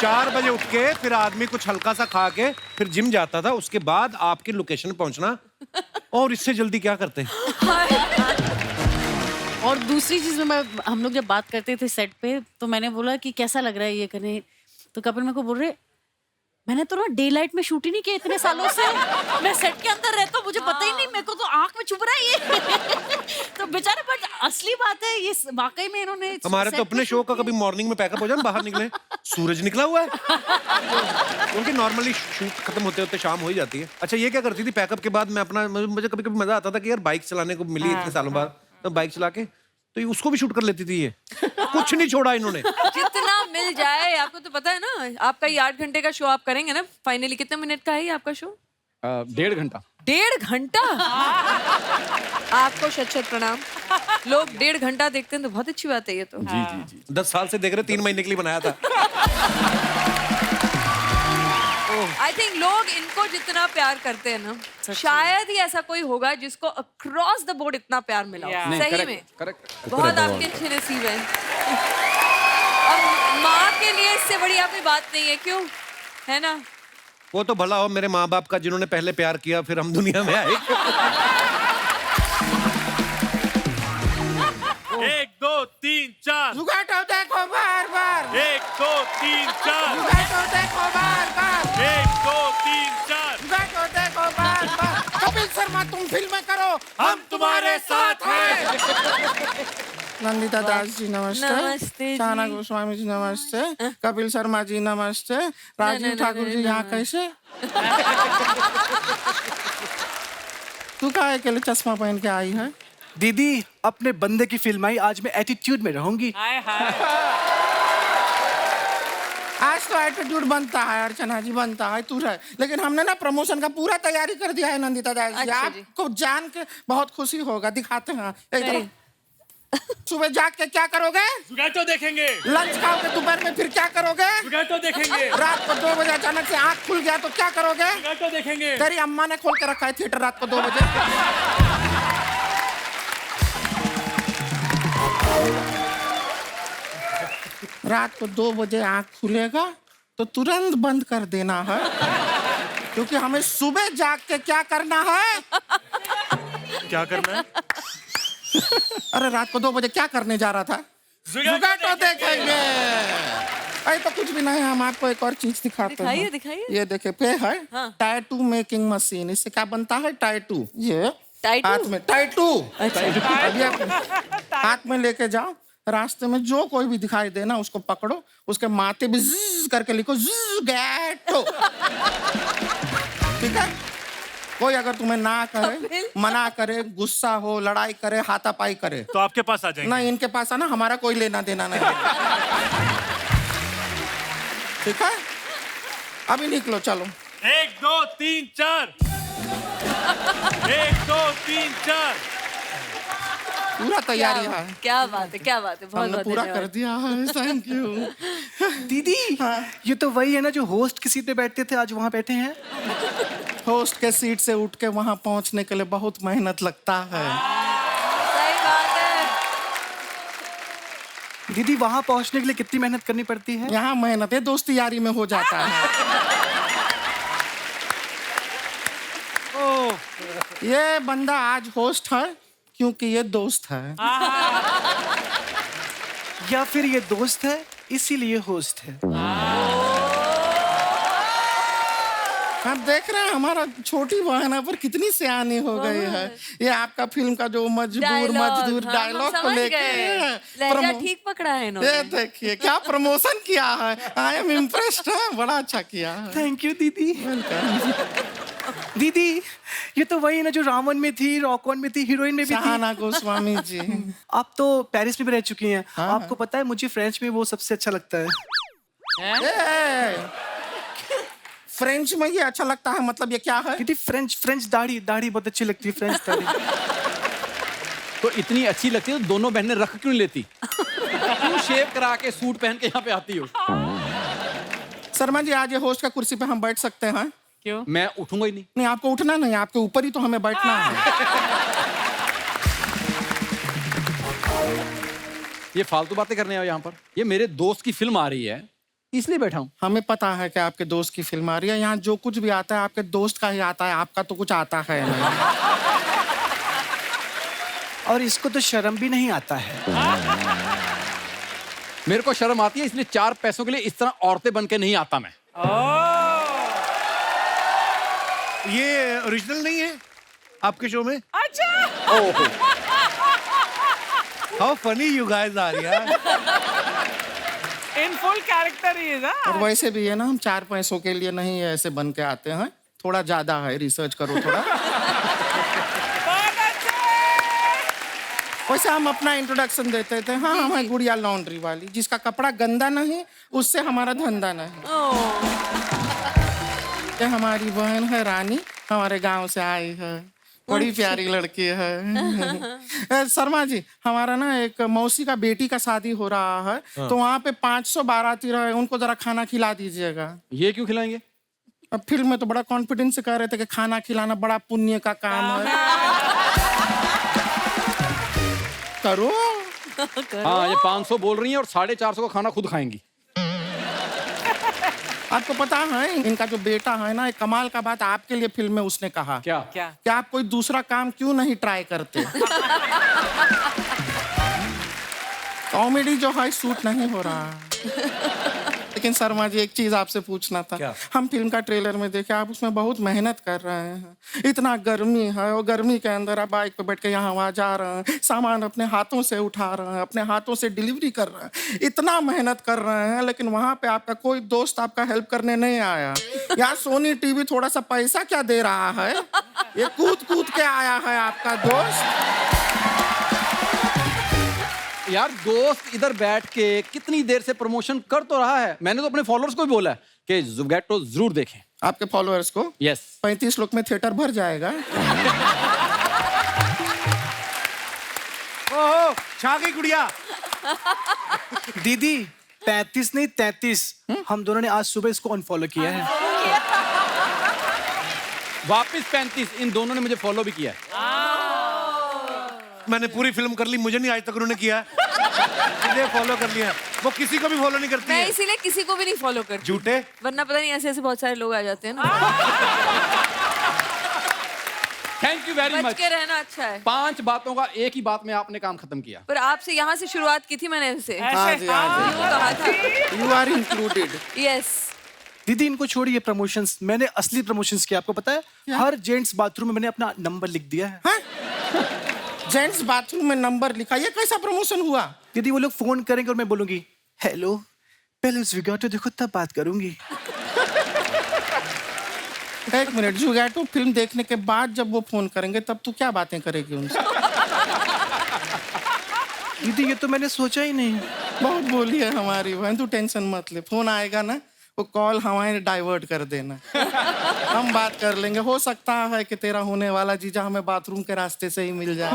4 बजे उठ के फिर आदमी कुछ हल्का सा खा के फिर जिम जाता था, उसके बाद आपकी लोकेशन पहुंचना, और इससे जल्दी क्या करते। और दूसरी चीज में हम लोग जब बात करते थे सेट पे, तो मैंने बोला कि कैसा लग रहा है ये करने, तो कपिल मेरे को बोल रहे मैंने तो ना डे लाइट में शूट ही नहीं किया इतने सालों से, मैं सेट के अंदर रहता हूँ, मुझे पता ही नहीं, मेरे को तो आंख में चुभ रहा है ये। तो बेचारे, बट असली बात है ये, वाकई में इन्होंने हमारे तो अपने शो का कभी मॉर्निंग में पैकअप हो जाए, बाहर निकले सूरज निकला हुआ है, क्योंकि नॉर्मली शूट खत्म होते होते शाम हो ही जाती है। अच्छा, ये क्या करती थी पैकअप के बाद? मैं अपना, मुझे कभी कभी मजा आता था कि यार बाइक चलाने को मिली इतने सालों बाद, तो बाइक चला के तो ये उसको भी शूट कर लेती थी। ये कुछ नहीं छोड़ा इन्होंने। जितना मिल जाए। आपको तो पता है ना, आपका ये 8 घंटे का शो आप करेंगे ना फाइनली। कितने मिनट का है ये आपका शो? 1.5 घंटा। 1.5 घंटा? आपको शत शत प्रणाम। लोग 1.5 घंटा देखते हैं तो बहुत अच्छी बात है ये तो। जी जी जी। 10 साल से देख रहे, 3 महीने के लिए बनाया था। आई थिंक लोग इनको जितना प्यार करते हैं ना, शायद ही ऐसा कोई होगा जिसको अक्रॉस द बोर्ड इतना प्यार मिला हो। नहीं, सही correct, में correct। बहुत आपके अच्छे नसीब हैं। और माँ के लिए इससे बड़ी कोई बात नहीं है, क्यों? है ना? वो तो भला हो मेरे माँ बाप का, जिन्होंने पहले प्यार किया फिर हम दुनिया में आए। 1 2 3 4 जुगाटो देखो बार बार, 1 2 3 4 जुगाटो देखो बार बार, 1 2 3 4 जुगाटो देखो बार बार। कपिल शर्मा तुम फिल्में करो, हम तुम्हारे साथ हैं। नंदिता दास जी नमस्ते, नमस्ते जी। शाना गोस्वामी जी नमस्ते, कपिल शर्मा जी नमस्ते, राजीव ठाकुर जी यहाँ कैसे? तू काहे के लिए चश्मा पहन के आई है? दीदी, अपने बंदे की फिल्म आई, आज मैं एटीट्यूड में रहूंगी। हाय हाय। आज तो एटीट्यूड बनता है, अर्चना जी बनता है, तू रहे। लेकिन हमने ना प्रमोशन का पूरा तैयारी कर दिया है नंदिता दास जी। अच्छा जी। आपको जान के बहुत खुशी होगा, दिखाते हैं। इधर सुबह जाग के क्या करोगे? जुगाटो देखेंगे। लंच खाओगे, दोपहर में फिर क्या करोगे? जुगाटो देखेंगे। रात को 2 बजे अचानक से आंख खुल गया तो क्या करोगे? जुगाटो देखेंगे। तेरी अम्मा ने खोल के रखा है थिएटर रात को 2 बजे। रात को 2 बजे आंख खुलेगा तो तुरंत बंद कर देना है, क्योंकि हमें सुबह जाग के क्या करना है? क्या करना है? अरे रात को 2 बजे क्या करने जा रहा था? जुगाटो देखेंगे। अरे तो कुछ भी नहीं, हम आपको एक और चीज दिखाते हैं। दिखाइए। ये देखे पे है हाँ। Tattoo making machine. इससे क्या बनता है? टैटू। ये टैटू? हाथ में टैटू। अभी आप हाथ में लेके जाओ, रास्ते में जो कोई भी दिखाई देना उसको पकड़ो, उसके माथे भी ज़्ज़ करके लिखो गैटो। ठीक है? कोई अगर तुम्हें ना करे, मना करे, गुस्सा हो, लड़ाई करे, हाथापाई करे, तो आपके पास आ जाएंगे। नहीं, इनके पास आना, हमारा कोई लेना देना नहीं। ठीक है? अभी निकलो, चलो। 1 2 3 4 1 2 3 4 पूरा तैयारी है, क्या बात है, क्या बात है। बहुत हमने बहुत पूरा धन्यवाद। कर दिया है। Thank you. दीदी, ये तो वही है ना जो होस्ट की सीट पे बैठते थे, आज वहाँ बैठे हैं। होस्ट के सीट से उठ के वहां पहुंचने के लिए बहुत मेहनत लगता है। सही बात है। दीदी, वहाँ पहुँचने के लिए कितनी मेहनत करनी पड़ती है? यहाँ मेहनत है दोस्ती यारी में हो जाता है। ये बंदा आज होस्ट है क्योंकि ये दोस्त है। या फिर ये दोस्त है इसीलिए होस्ट है। आप देख रहे हैं हमारा छोटी बहन पर कितनी सियानी हो गई है। ये आपका फिल्म का जो मजबूर मजदूर डायलॉग को लेके लहजा ठीक पकड़ा है इन्होंने। ये देखिए क्या प्रमोशन किया है। आई एम इम्प्रेस्ड है, बड़ा अच्छा किया है। थैंक यू दीदी। दीदी, ये तो वही है ना जो रावण में थी, रॉक ऑन में थी, हीरोइन में भी थी। शाना गोस्वामी जी। आप तो पेरिस में भी रह चुकी हैं। आपको पता है मुझे फ्रेंच में वो सबसे अच्छा लगता है। फ्रेंच में ये अच्छा लगता है, मतलब ये क्या है? दीदी फ्रेंच दाढ़ी बहुत अच्छी लगती है, फ्रेंच दाढ़ी। तो इतनी अच्छी लगती है तो दोनों बहनें रख क्यों नहीं लेती? क्यों शेव करा के सूट पहन के यहाँ पे आती हो? शर्मा जी, आज ये होस्ट का कुर्सी पे हम बैठ सकते हैं? क्यों? मैं उठूंगा ही नहीं। नहीं, आपको उठना नहीं, आपके ऊपर ही तो हमें बैठना है। ये फालतू बातें करने आओ यहाँ पर। ये मेरे दोस्त की फिल्म आ रही है, इसलिए बैठा हूँ। हमें पता है कि आपके दोस्त की फिल्म आ रही है। यहाँ जो कुछ भी आता है आपके दोस्त का ही आता है, आपका तो कुछ आता है नहीं। और इसको तो शर्म भी नहीं आता है। मेरे को शर्म आती है, इसलिए 4 पैसों के लिए इस तरह औरतें बन के नहीं आता मैं। ये ओरिजिनल नहीं है आपके शो में? अच्छा। ओहो, how funny you guys are यार। इन फुल कैरेक्टर ही है। और वैसे भी है ना, हम 4 पैसों के लिए नहीं ऐसे बन के आते हैं। थोड़ा ज्यादा है, रिसर्च करो थोड़ा। वैसे हम अपना इंट्रोडक्शन देते थे। हाँ, हम हैं गुड़िया लॉन्ड्री वाली, जिसका कपड़ा गंदा नहीं उससे हमारा धंधा नहीं। ये हमारी बहन है रानी, हमारे गांव से आई है, बड़ी प्यारी लड़की है। शर्मा जी, हमारा ना एक मौसी का बेटी का शादी हो रहा है, तो वहाँ पे 500 बाराती रहे, उनको जरा खाना खिला दीजिएगा। ये क्यों खिलाएंगे? अब फिल्म में तो बड़ा कॉन्फिडेंस से कह रहे थे कि खाना खिलाना बड़ा पुण्य का काम है। करो। हाँ, ये 500 बोल रही हैं और 450 का खाना खुद खाएंगी। आपको पता है इनका जो बेटा है ना, एक कमाल का बात आपके लिए फिल्म में उसने कहा क्या? कि आप कोई दूसरा काम क्यों नहीं ट्राई करते? कॉमेडी जो है सूट नहीं हो रहा। लेकिन शर्मा जी, एक चीज आपसे पूछना था। क्या? हम फिल्म का ट्रेलर में देखे, आप उसमें बहुत मेहनत कर रहे हैं। इतना गर्मी है और गर्मी के अंदर आप बाइक पे बैठ के यहाँ वहाँ जा रहे हैं, सामान अपने हाथों से उठा रहे हैं, अपने हाथों से डिलीवरी कर रहे हैं, इतना मेहनत कर रहे हैं, लेकिन वहाँ पे आपका कोई दोस्त आपका हेल्प करने नहीं आया। यहाँ सोनी टीवी थोड़ा सा पैसा क्या दे रहा है? ये कूद के आया है आपका दोस्त। यार, दोस्त इधर बैठ के कितनी देर से प्रमोशन कर तो रहा है। मैंने तो अपने फॉलोअर्स को भी बोला है कि ज़ुगैटो जरूर देखें। आपके फॉलोअर्स को? यस। 35 लोग में थिएटर भर जाएगा। ओहो, छा गई गुड़िया। दीदी 35 नहीं 33, हम दोनों ने आज सुबह इसको अनफॉलो किया है। वापस 35। इन दोनों ने मुझे फॉलो भी किया है। मैंने पूरी फिल्म कर ली, मुझे नहीं आज तक उन्होंने किया। मुझे फॉलो कर लिया, वो किसी को भी फॉलो नहीं करती मैं है। इसीलिए किसी को भी नहीं फॉलो करती, झूठे। वरना पता नहीं ऐसे ऐसे बहुत सारे लोग आ जाते हैं ना। थैंक यू वेरी बच मच। के रहना अच्छा है। 5 बातों का एक ही बात में आपने काम खत्म किया। पर आपसे यहाँ से शुरुआत की थी मैंने ऐसे। हाँ जी, हाँ यूं कहा था। You are included. यस। दीदी इनको छोड़िए प्रमोशंस, मैंने असली प्रमोशंस किया। आपको पता है, हर जेंट्स बाथरूम में मैंने अपना नंबर लिख दिया है। जेंट्स बाथरूम में नंबर लिखा, ये कैसा प्रमोशन हुआ? दीदी वो लोग फोन करेंगे और मैं बोलूंगी हेलो, पहले ज़ुगैटो देखो तब बात करूंगी। एक मिनट, ज़ुगैटो फिल्म देखने के बाद जब वो फोन करेंगे तब तू क्या बातें करेगी उनसे? दीदी ये तो मैंने सोचा ही नहीं। बहुत बोली है हमारी बहन, तू टेंशन मत ले। फोन आएगा ना, वो कॉल हमारे डाइवर्ट कर देना, हम बात कर लेंगे। हो सकता है कि तेरा होने वाला जीजा हमें बाथरूम के रास्ते से ही मिल जाए।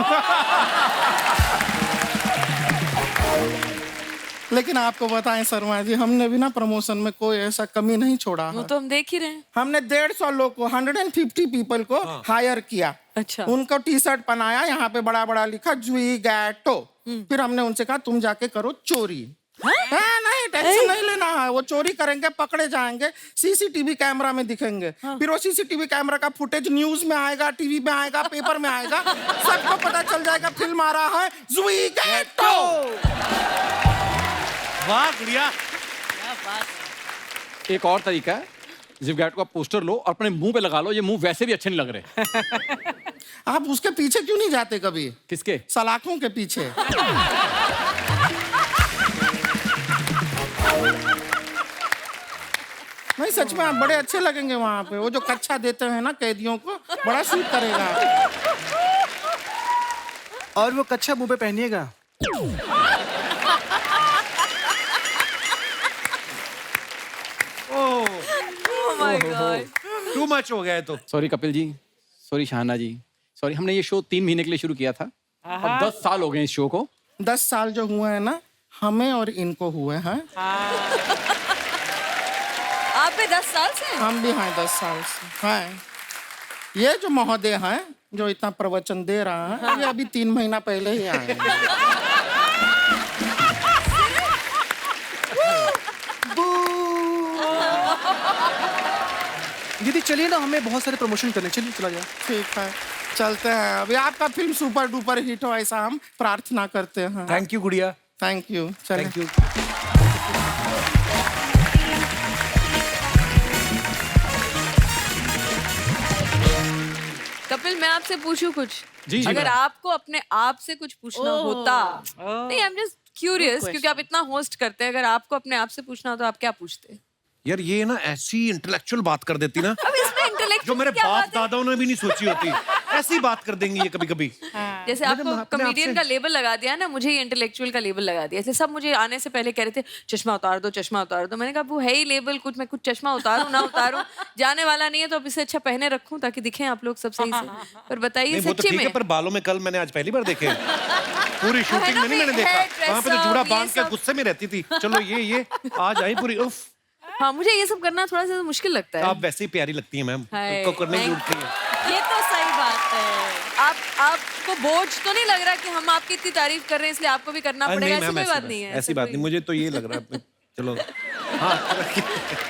लेकिन आपको बताएं शर्मा जी, हमने भी ना प्रमोशन में कोई ऐसा कमी नहीं छोड़ा वो है। तो हम देख ही रहे हैं। हमने 150 लोग को, 150 पीपल को हायर किया। अच्छा। उनको टी-शर्ट पहनाया, यहाँ पे बड़ा बड़ा लिखा ज़ुगैटो। फिर हमने उनसे कहा तुम जाके करो चोरी। हाँ, नहीं टेंशन नहीं लेना है, वो चोरी करेंगे, पकड़े जाएंगे, सीसीटीवी कैमरा में दिखेंगे। फिर वो सीसीटीवी कैमरा का फुटेज न्यूज में आएगा, टीवी में आएगा, पेपर में आएगा, सबको पता चल जाएगा फिल्म आ रहा है ज़ुगैटो। वाह गुड़िया। एक और तरीका है, ज़ुगैटो का पोस्टर लो और अपने मुंह पे लगा लो। ये मुंह वैसे भी अच्छे नहीं लग रहे। आप उसके पीछे क्यों नहीं जाते कभी? किसके? सलाखों के पीछे। नहीं सच में आप बड़े अच्छे लगेंगे वहां पे। वो जो कच्छा देते हैं ना कैदियों को, बड़ा सूट करेगा। और वो कच्छा मुंह पे पहनिएगा। My God. टू मच हो गया है तो। Sorry Kapil ji, sorry Shahna ji, sorry. हमने ये शो 3 महीने के लिए शुरू किया था, अब 10 साल हो गए इस शो को। 10 साल जो हुए हैं ना, हमें और इनको हुए हैं। आप भी 10 साल से? हम भी हैं 10 साल से हैं। ये जो महोदय हैं जो इतना प्रवचन दे रहा है, ये अभी 3 महीना पहले ही आए हैं। दीदी चलिए ना, हमें बहुत सारे प्रमोशन करने, चलिए चला जाए। ठीक है, चलते हैं। अभी आपका फिल्म सुपर डुपर हिट हो, ऐसा हम प्रार्थना करते हैं। Thank you Gudiya. Thank you. चलिए। Thank you. कपिल, मैं आपसे पूछूं कुछ? जी, अगर मैम। आपको अपने आप से कुछ पूछना होता, नहीं, आई एम जस्ट क्यूरियस, क्योंकि आप इतना होस्ट करते हैं, अगर आपको अपने आप से पूछना हो तो आप क्या पूछते? यार ये ना ऐसी इंटेलेक्चुअल बात कर देती ना, अब इसमें इंटेलेक्चुअल जो मेरे बाप दादाओं ने भी नहीं सोची होती। ऐसी बात कर देंगी ये कभी कभी। जैसे आपको कॉमेडियन का लेबल लगा दिया ना, मुझे ये इंटेलेक्चुअल का लेबल लगा दिया। ऐसे सब मुझे आने से पहले कह रहे थे चश्मा उतार दो, चश्मा उतार दो। मैंने कहा वो है ही लेबल, कुछ मैं कुछ चश्मा उतारूं ना उतारूं जाने वाला नहीं है, तो अब इसे अच्छा पहने रखूं ताकि दिखें आप लोग सब सही से। पर बताइए नहीं वो तो सच्ची ठीक है, में पर बालों में कल मैंने आज पहली बार देखे। पूरी शूटिंग ना में नहीं मैंने भी देखा। hair वहाँ पे तो dress जूड़ा up, ये बांध के सब। गुस्से में रहती थी। चलो ये आज आई पूरी। उफ, हाँ, मुझे ये सब करना थोड़ा सा मुश्किल लगता है। आप वैसे ही प्यारी लगती हैं मैम, हाय, उनको करने की thank जरूरत नहीं है। ये तो सही बात है। आपको बोझ तो नहीं लग रहा कि हम आपकी इतनी तारीफ कर रहे हैं इसलिए आपको भी करना अरे पड़ेगा? नहीं ऐसी मैम, कोई बात नहीं है। ऐसी बात नहीं। मुझे तो ये लग रहा है। चलो हाँ,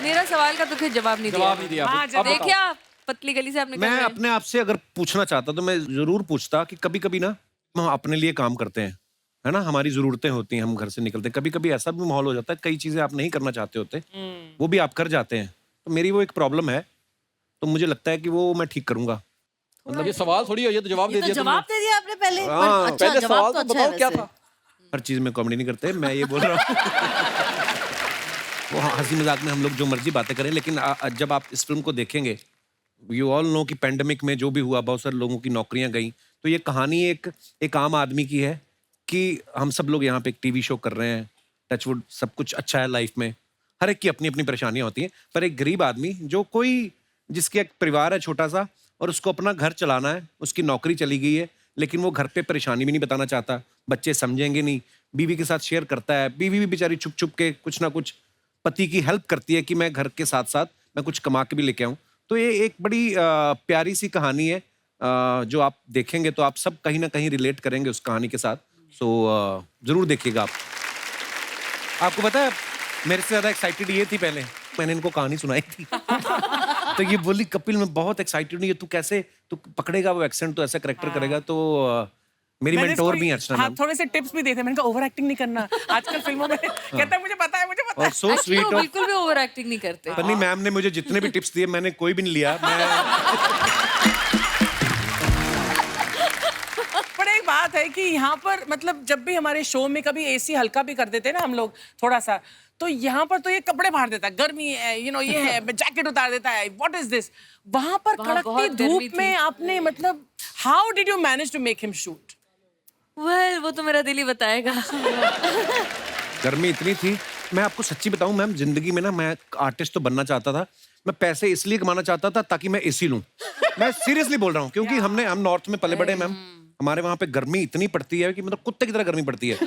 मेरा सवाल का तो फिर जवाब नहीं जवाब नहीं दिया हाँ, आपने। अब बताओ। देखिए आप पतली गली से आपने मैं कर अपने आप से अगर पूछना चाहता तो मैं जरूर पूछता कि कभी कभी ना हम अपने लिए काम करते हैं, है ना, हमारी जरूरतें होती हैं, हम घर से निकलते हैं, कभी कभी ऐसा भी माहौल हो जाता है, कई चीजें आप नहीं करना चाहते होते, वो भी आप कर जाते हैं। तो मेरी वो एक प्रॉब्लम है, तो मुझे लगता है कि वो मैं ठीक करूंगा। मतलब ये सवाल थोड़ी है, ये तो जवाब दे ये तो दिया जवाब दे दिया आपने पहले। हाँ, पर अच्छा, पहले जवाब सवाल तो तो अच्छा है बताओ क्या वैसे। था। हर चीज में कॉमेडी नहीं करते, मैं ये बोल रहा हूँ। वो हंसी मजाक में हम लोग जो मर्जी बातें करें, लेकिन जब आप इस फिल्म को देखेंगे, यू ऑल नो कि पेंडेमिक में जो भी हुआ, बहुत सारे लोगों की नौकरियां गई। तो ये कहानी एक आम आदमी की है कि हम सब लोग यहाँ पे एक टीवी शो कर रहे हैं, टचवुड सब कुछ अच्छा है लाइफ में, हर एक की अपनी अपनी परेशानियां होती हैं, पर एक गरीब आदमी जो कोई जिसके एक परिवार है छोटा सा और उसको अपना घर चलाना है, उसकी नौकरी चली गई है, लेकिन वो घर पे परेशानी भी नहीं बताना चाहता, बच्चे समझेंगे नहीं, बीवी के साथ शेयर करता है, बीवी भी बेचारी छुप छुप के कुछ ना कुछ पति की हेल्प करती है कि मैं घर के साथ साथ मैं कुछ कमा के भी लेके आऊँ। तो ये एक बड़ी प्यारी सी कहानी है, जो आप देखेंगे तो आप सब कहीं ना कहीं रिलेट करेंगे उस कहानी के साथ। सो जरूर देखिएगा आप। आपको पता है मेरे से ज्यादा एक्साइटेड ये थी, पहले मैंने इनको कहानी सुनाई थी तो ये बोली कपिल मैं बहुत एक्साइटेड हूँ, ये तू कैसे तू पकड़ेगा वो एक्सेंट, तो ऐसा करेक्टर करेगा। तो मेरी मैंने मेंटोर इसको भी हैं अर्चना हाँ, मैम। थोड़े से टिप्स भी देते। मैंने कहा ओवर एक्टिंग नहीं करना आजकल फिल्मों में। कहता है मुझे पता है, मुझे पता और है। सो स्वीट वो बिल्कुल भी ओवर एक्टिंग नहीं करते। पर नहीं, मैम ने मुझे जितने भी टिप्स दिए मैंने कोई भी नहीं लिया। पर एक बात है कि यहाँ पर मतलब जब भी हमारे शो में कभी एसी हल्का भी कर देते हैं ना हम लोग थोड़ा सा, तो यहाँ पर तो ये कपड़े फाड़ देता है, गर्मी है, ये है, जैकेट उतार देता है, व्हाट इज दिस। वहां पर वहाँ कड़कती बहुत गर्मी धूप में आपने मतलब how did you manage to make him shoot? Well, वो तो मेरा दिल ही बताएगा। गर्मी इतनी थी, मैं आपको सच्ची बताऊं मैम, जिंदगी में ना मैं आर्टिस्ट तो बनना चाहता था, मैं पैसे इसलिए कमाना चाहता था ताकि मैं एसी लूं। मैं सीरियसली बोल रहा हूं, क्योंकि हम नॉर्थ में पले बड़े मैम, हमारे वहां पे गर्मी इतनी पड़ती है कि मतलब कुत्ते की तरह गर्मी पड़ती है।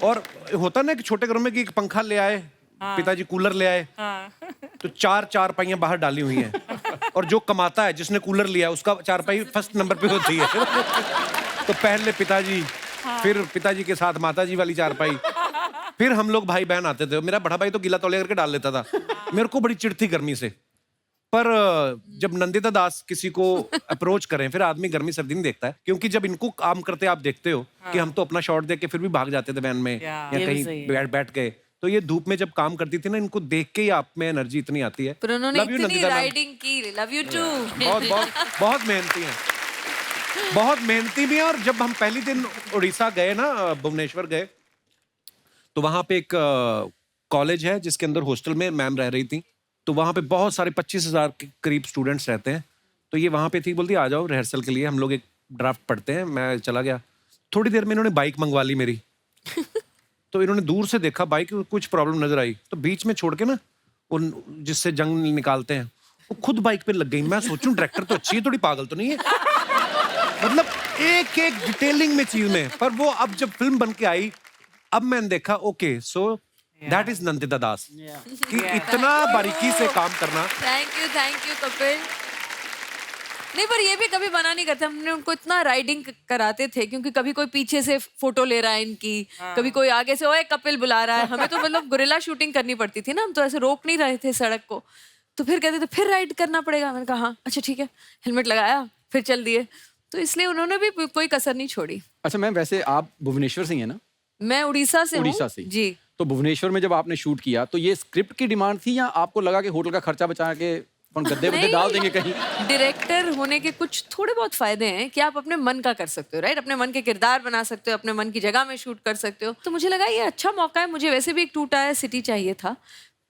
और होता ना कि छोटे घरों में कि एक पंखा ले आए, पिताजी कूलर ले आए, तो 4 चारपाइयां बाहर डाली हुई हैं, और जो कमाता है जिसने कूलर लिया उसका चारपाई फर्स्ट नंबर पे होती है। तो पहले पिताजी, फिर पिताजी के साथ माताजी वाली चारपाई, फिर हम लोग भाई बहन आते थे। मेरा बड़ा भाई तो गीला तौलिया करके डाल लेता था, मेरे को बड़ी चिढ़ थी गर्मी से। पर जब नंदिता दास किसी को अप्रोच करें, फिर आदमी गर्मी सर्दी नहीं देखता है, क्योंकि जब इनको काम करते आप देखते हो कि हम तो अपना शॉट देख के फिर भी भाग जाते थे वैन में या कहीं बैठ गए, तो ये धूप में जब काम करती थी ना, इनको देख के ही आप में एनर्जी इतनी आती है। पर उन्होंने Love you, इतनी नंदिता मैम। राइडिंग की, लव यू टू। बहुत बहुत बहुत मेहनती हैं, बहुत मेहनती भी हैं। और जब हम पहली दिन उड़ीसा गए ना, भुवनेश्वर गए, तो वहां पे एक कॉलेज है जिसके अंदर हॉस्टल में मैम रह रही थी, तो वहां पे बहुत सारे 25,000 के करीब स्टूडेंट्स रहते हैं। तो ये वहां पे थी, बोलती आ जाओ रिहर्सल के लिए, हम लोग एक ड्राफ्ट पढ़ते हैं। मैं चला गया, थोड़ी देर में इन्होंने बाइक मंगवा ली मेरी। तो इन्होंने दूर से देखा बाइक, कुछ प्रॉब्लम नजर आई, तो बीच में छोड़ के ना उन जिससे जंग निकालते हैं, वो खुद बाइक पे लग गई। मैं सोचूं डायरेक्टर तो अच्छी है, थोड़ी पागल तो नहीं है। मतलब एक एक डिटेलिंग में चीज में। पर वो अब जब फिल्म बन के आई, अब मैंने देखा okay so that is Nandita Das कि इतना बारीकी से काम करना। Thank you Kapil. नहीं, पर ये भी कभी मना नहीं करते, हमने उनको इतना राइडिंग कराते थे, क्योंकि कभी कोई पीछे से फोटो ले रहा है इनकी, कभी कोई आगे से ओए कपिल बुला रहा है, हमें तो मतलब गुरिल्ला शूटिंग करनी पड़ती थी ना, हम तो ऐसे रोक नहीं रहे थे सड़क को, तो फिर कहते थे फिर राइड करना पड़ेगा। मैंने कहा हाँ अच्छा ठीक है, हेलमेट लगाया फिर चल दिए, तो इसलिए उन्होंने भी कोई कसर नहीं छोड़ी। अच्छा मैम, वैसे आप भुवनेश्वर से ही है ना? मैं उड़ीसा से हूँ। उड़ीसा से जी। तो भुवनेश्वर में जब आपने शूट किया तो ये स्क्रिप्ट की डिमांड थी या आपको लगा कि होटल का खर्चा बचा के अपन गद्दे वद्दे डाल देंगे कहीं? डायरेक्टर होने के कुछ थोड़े बहुत फायदे हैं कि आप अपने मन का कर सकते हो, राइट? अपने मन के किरदार बना सकते हो, अपने मन की जगह में शूट कर सकते हो। तो मुझे लगा ये अच्छा मौका है, मुझे वैसे भी एक टूटा है सिटी चाहिए था,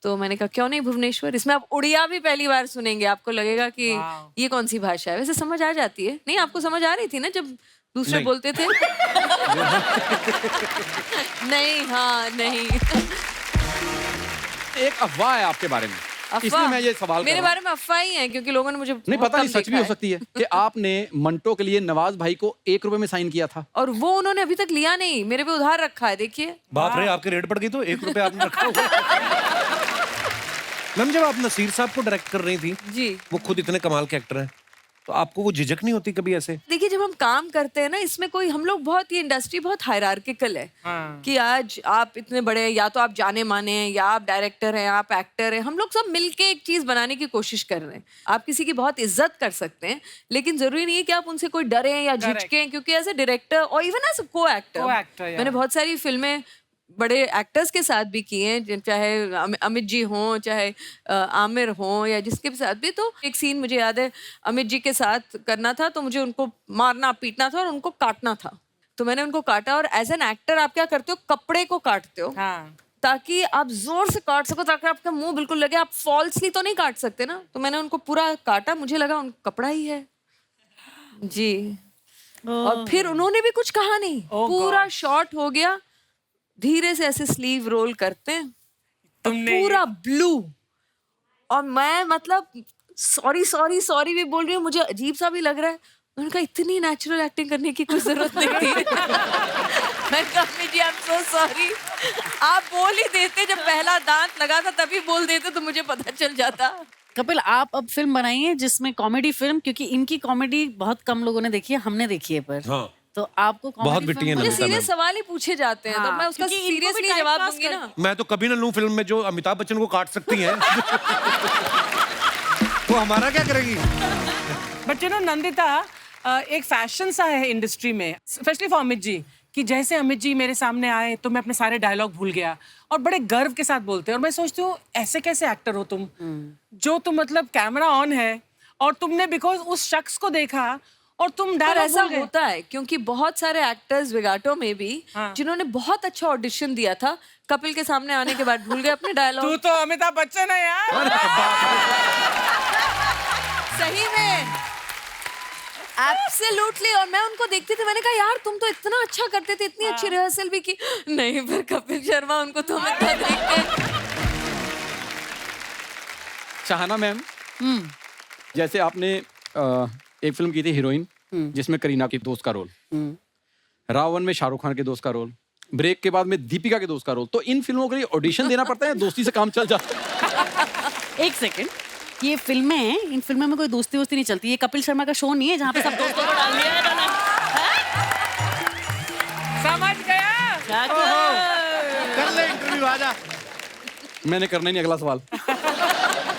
तो मैंने कहा क्यों नहीं भुवनेश्वर। इसमें आप उड़िया भी पहली बार सुनेंगे, आपको लगेगा कि ये कौन सी भाषा है, वैसे समझ आ जाती है। नहीं, आपको समझ आ रही थी ना जब दूसरे बोलते थे? नहीं, हाँ नहीं। एक अफवाह है आपके बारे में, इसलिए मैं ये सवाल मेरे बारे में अफवाह ही है, क्योंकि लोगों ने मुझे नहीं पता, नहीं सच भी हो सकती है कि आपने मंटो के लिए नवाज भाई को 1 रुपए में साइन किया था, और वो उन्होंने अभी तक लिया नहीं, मेरे पे उधार रखा है। देखिए बाप रे, आपके रेट पड़ गई तो 1 रुपया आपने रखा हुआ। मैम जब आप नसीर साहब को डायरेक्ट कर रही थी जी, वो खुद इतने कमाल के एक्टर हैं, तो आपको वो झिझक नहीं होती कभी ऐसे? देखिए जब हम काम करते हैं ना, इसमें कोई, हम लोग बहुत, ये इंडस्ट्री बहुत हायरार्किकल है कि आज आप इतने बड़े, या तो आप जाने माने हैं, या आप डायरेक्टर हैं, आप एक्टर हैं, हम लोग सब मिलके एक चीज बनाने की कोशिश कर रहे हैं। आप किसी की बहुत इज्जत कर सकते हैं, लेकिन जरूरी नहीं है कि आप उनसे कोई डरे या झिझकें, क्योंकि एज ए डायरेक्टर और इवन एज को एक्टर, मैंने बहुत सारी फिल्में बड़े एक्टर्स के साथ भी किए हैं, चाहे अमित जी हों, चाहे आमिर हों, या जिसके साथ भी। तो एक सीन मुझे याद है, अमित जी के साथ करना था, तो मुझे उनको मारना पीटना था और उनको काटना था, तो मैंने उनको काटा। और एज एन एक्टर आप क्या करते हो, कपड़े को काटते हो ताकि आप जोर से काट सको, ताकि आपका मुंह बिल्कुल लगे। आप फॉल्सली तो नहीं काट सकते ना, तो मैंने उनको पूरा काटा, मुझे लगा उन कपड़ा ही है जी। और फिर उन्होंने भी कुछ कहा नहीं, पूरा शॉट हो गया, धीरे से ऐसे स्लीव रोल करते हैं, पूरा ब्लू, और मैं मतलब सॉरी भी बोल रही हूँ, मुझे अजीब सा भी लग रहा है। मैंने कहा इतनी नेचुरल एक्टिंग करने की कोई जरूरत नहीं थी। मैं कहा जी आई एम सो सॉरी, आप बोल ही देते, जब पहला दांत लगा था तभी बोल देते तो मुझे पता चल जाता। कपिल, आप अब फिल्म बनाइए जिसमें कॉमेडी फिल्म, क्योंकि इनकी कॉमेडी बहुत कम लोगों ने देखी है, हमने देखी है, पर हाँ। तो आपको बहुत बिट्टी है मुझे नंदिता सीरियस सवाल ही पूछे जाते हैं, तो मैं उसका सीरियसली जवाब दूंगी ना। मैं तो कभी ना लूं फिल्म में जो अमिताभ बच्चन को काट सकती हैं। वो हमारा क्या करेगी? बट यू नो नंदिता, एक फैशन सा है इंडस्ट्री में, स्पेशली फॉर अमित जी, कि जैसे अमित जी मेरे सामने आए तो मैं अपने सारे डायलॉग भूल गया, और बड़े गर्व के साथ बोलते हैं। और मैं सोचती हूँ ऐसे कैसे एक्टर हो तुम, जो तुम मतलब कैमरा ऑन है और तुमने बिकॉज उस शख्स को देखा और तुम डायलॉग ऐसा होता है, क्योंकि बहुत सारे एक्टर्स विगाटो में भी जिन्होंने बहुत अच्छा ऑडिशन दिया था, कपिल के सामने आने के बाद भूल गए अपने डायलॉग। तू तो अमिताभ बच्चन है यार। सही में, एब्सोल्युटली। और मैं उनको देखती थी, मैंने कहा यार तुम तो इतना अच्छा करते थे, इतनी अच्छी रिहर्सल भी की। नहीं, पर कपिल शर्मा, उनको तो मैं देखते। शाहना मैम, जैसे आपने एक फिल्म की थी हीरोइन, जिसमें करीना की दोस्त का रोल, रावण में शाहरुख खान के दोस्त का रोल, ब्रेक के बाद में दीपिका के दोस्त का रोल। तो इन फिल्मों के लिए ऑडिशन देना पड़ता है, दोस्ती से काम चल जाता है? एक सेकंड, ये फिल्में हैं, इन फिल्मों में कोई दोस्ती वोस्ती नहीं चलती। ये कपिल शर्मा का शो नहीं है जहाँ पे सब दोस्तों को डाल दिया है इन्होंने। समझ गया। कर ले इंटरव्यू, आजा। मैंने करना ही नहीं अगला सवाल।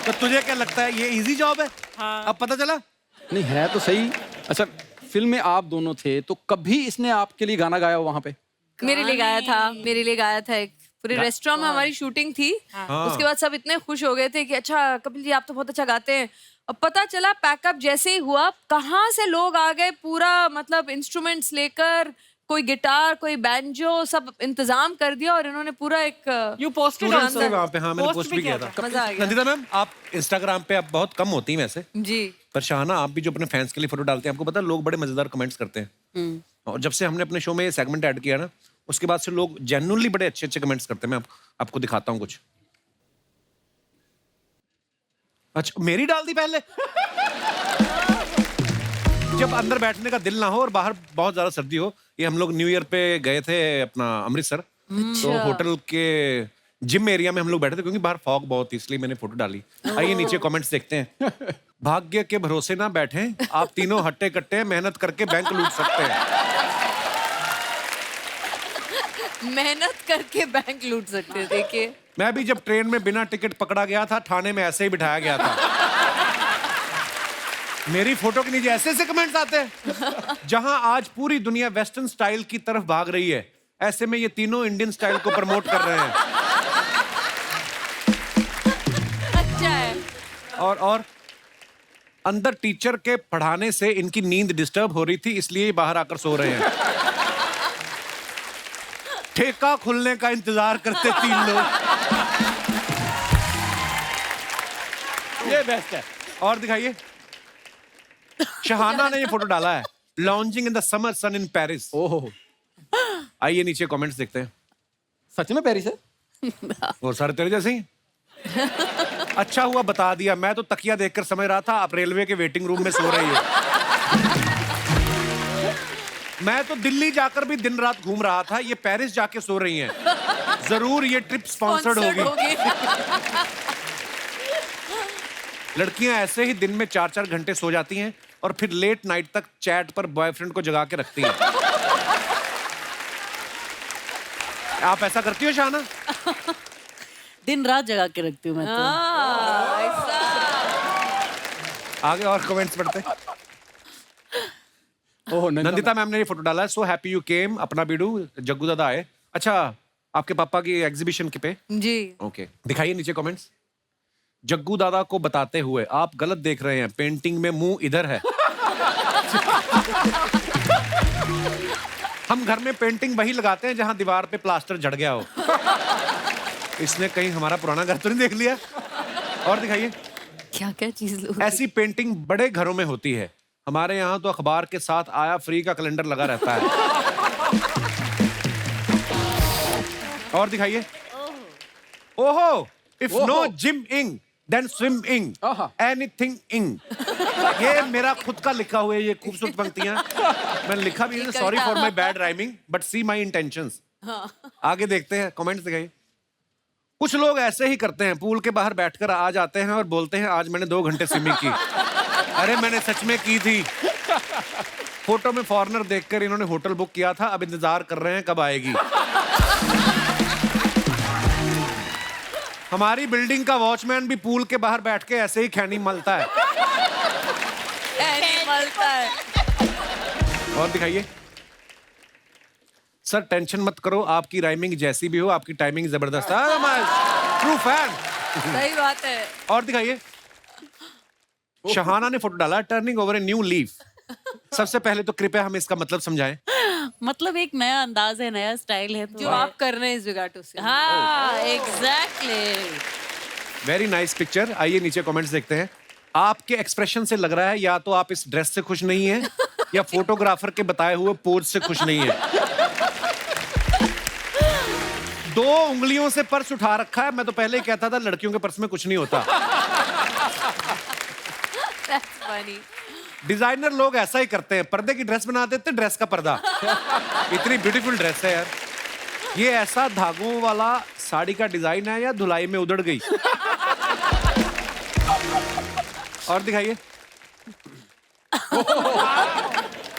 तो तुझे क्या लगता है ये इजी जॉब है? अब पता चला? नहीं है तो सही। अच्छा, फिल्म में आप दोनों थे, तो कभी इसने आपके लिए गाना गाया हो वहाँ पे? मेरे लिए गाया था एक पूरे रेस्टोरेंट में हमारी शूटिंग थी। उसके बाद सब इतने खुश हो गए थे कि अच्छा कपिल जी आप तो बहुत अच्छा गाते हैं। अब पता चला पैकअप जैसे ही हुआ, कहाँ से लोग आ गए, पूरा मतलब इंस्ट्रूमेंट्स लेकर, कोई गिटार, कोई बैंजो, सब इंतजाम कर दिया, और इन्होंने पूरा एक यू पोस्टेड वहाँ पे, हाँ मैंने पोस्ट भी किया था। मजा आ गया। नंदिता मैम, आप इंस्टाग्राम पे आप बहुत कम होती हैं वैसे जी, पर शाहना आप भी जो अपने फैंस के लिए फोटो डालते हैं, आपको पता है लोग बड़े मजेदार कमेंट्स करते हैं। और जब से हमने अपने शो में ये सेगमेंट ऐड किया ना, उसके बाद से लोग जेन्युइनली बड़े अच्छे अच्छे कमेंट्स करते हैं। मैं आपको दिखाता हूँ कुछ। अच्छा, मेरी डाल दी पहले। जब अंदर बैठने का दिल ना हो और बाहर बहुत ज्यादा सर्दी हो। ये हम लोग न्यू ईयर पे गए थे अपना अमृतसर, तो होटल के जिम एरिया में हम लोग बैठे थे क्योंकि बाहर फॉग बहुत थी, इसलिए मैंने फोटो डाली। आइए नीचे कमेंट्स देखते हैं। भाग्य के भरोसे ना बैठे, आप तीनों हट्टे कट्टे मेहनत करके बैंक लूट सकते हैं। मेहनत करके बैंक लूट सकते हैं, देखिए। मैं भी जब ट्रेन में बिना टिकट पकड़ा गया था, थाने में ऐसे ही बिठाया गया था। मेरी फोटो के नीचे ऐसे ऐसे कमेंट्स आते हैं। जहां आज पूरी दुनिया वेस्टर्न स्टाइल की तरफ भाग रही है, ऐसे में ये तीनों इंडियन स्टाइल को प्रमोट कर रहे हैं। अच्छा है। और अंदर टीचर के पढ़ाने से इनकी नींद डिस्टर्ब हो रही थी, इसलिए बाहर आकर सो रहे हैं। ठेका खुलने का इंतजार करते 3 लोग। ये बेस्ट है। और दिखाइए, शहाना ने ये फोटो डाला है, lounging in the summer sun in Paris. ओहो, आइए नीचे कमेंट्स देखते हैं। सच में पेरिस है? और सारे तेरे जैसे ही। अच्छा हुआ बता दिया, मैं तो तकिया देखकर समझ रहा था आप रेलवे के वेटिंग रूम में सो रही हो। मैं तो दिल्ली जाकर भी दिन रात घूम रहा था, ये पेरिस जाके सो रही हैं। जरूर ये ट्रिप स्पॉन्सर्ड होगी। लड़कियां ऐसे ही दिन में 4-4 घंटे सो जाती हैं और फिर लेट नाइट तक चैट पर बॉयफ्रेंड को जगा के रखती हैं। आप ऐसा करती हो शहाना? दिन रात जगा के रखती हूँ मैं तो। आगे और कमेंट्स पढ़ते हैं। ओह, नंदिता मैम ने ये फोटो डाला है, सो हैप्पी यू केम, अपना बीडू जग्गू दादा आए। अच्छा, आपके पापा की एग्जीबिशन के पे? जी। ओके, दिखाइए नीचे कमेंट्स। जग्गू दादा को बताते हुए, आप गलत देख रहे हैं, पेंटिंग में मुंह इधर है। हम घर में पेंटिंग वही लगाते हैं जहां दीवार पे प्लास्टर झड़ गया हो। इसने कहीं हमारा पुराना घर तो नहीं देख लिया? और दिखाइए, क्या क्या चीज लोग। ऐसी पेंटिंग बड़े घरों में होती है, हमारे यहाँ तो अखबार के साथ आया फ्री का कैलेंडर लगा रहता है। और दिखाइए, ओहो, इफ नो जिम इंग देन स्विम इंग, एनीथिंग इंग। ये मेरा खुद का लिखा हुआ है, ये खूबसूरत पंक्तियां मैंने लिखा भी है। Sorry for my bad rhyming, but see my intentions. आगे देखते हैं कमेंट्स दिखाइए। कुछ लोग ऐसे ही करते हैं, पूल के बाहर बैठकर आ जाते हैं और बोलते हैं आज मैंने 2 घंटे स्विमिंग की। अरे मैंने सच में की थी। फोटो में फॉरेनर देखकर इन्होंने होटल बुक किया था, अब इंतजार कर रहे हैं कब आएगी। हमारी बिल्डिंग का वॉचमैन भी पूल के बाहर बैठ के ऐसे ही खैनी मलता है। मलता है। और दिखाइए। सर टेंशन मत करो, आपकी राइमिंग जैसी भी हो, आपकी टाइमिंग जबरदस्त है। True fan. सही बात है। और दिखाइए, शहाना ने फोटो डाला, turning over a new leaf. सबसे पहले तो कृपया हमें इसका मतलब समझाएं। मतलब एक नया अंदाज है, नया स्टाइल है तो जो आप कर रहे हैं इस विगाटो से। हाँ, एग्जैक्टली। Very nice picture. आइए नीचे कमेंट्स देखते हैं। आपके एक्सप्रेशन से लग रहा है या तो आप इस ड्रेस से खुश नहीं है या फोटोग्राफर के बताए हुए पोज से खुश नहीं है। 2 उंगलियों से पर्स उठा रखा है। मैं तो पहले ही कहता था लड़कियों के पर्स में कुछ नहीं होता। That's funny. डिजाइनर लोग ऐसा ही करते हैं, पर्दे की ड्रेस बना देते, ड्रेस का पर्दा। इतनी ब्यूटीफुल ड्रेस है यार। ये ऐसा धागों वाला साड़ी का डिजाइन है या धुलाई में उधड़ गई? और दिखाइए।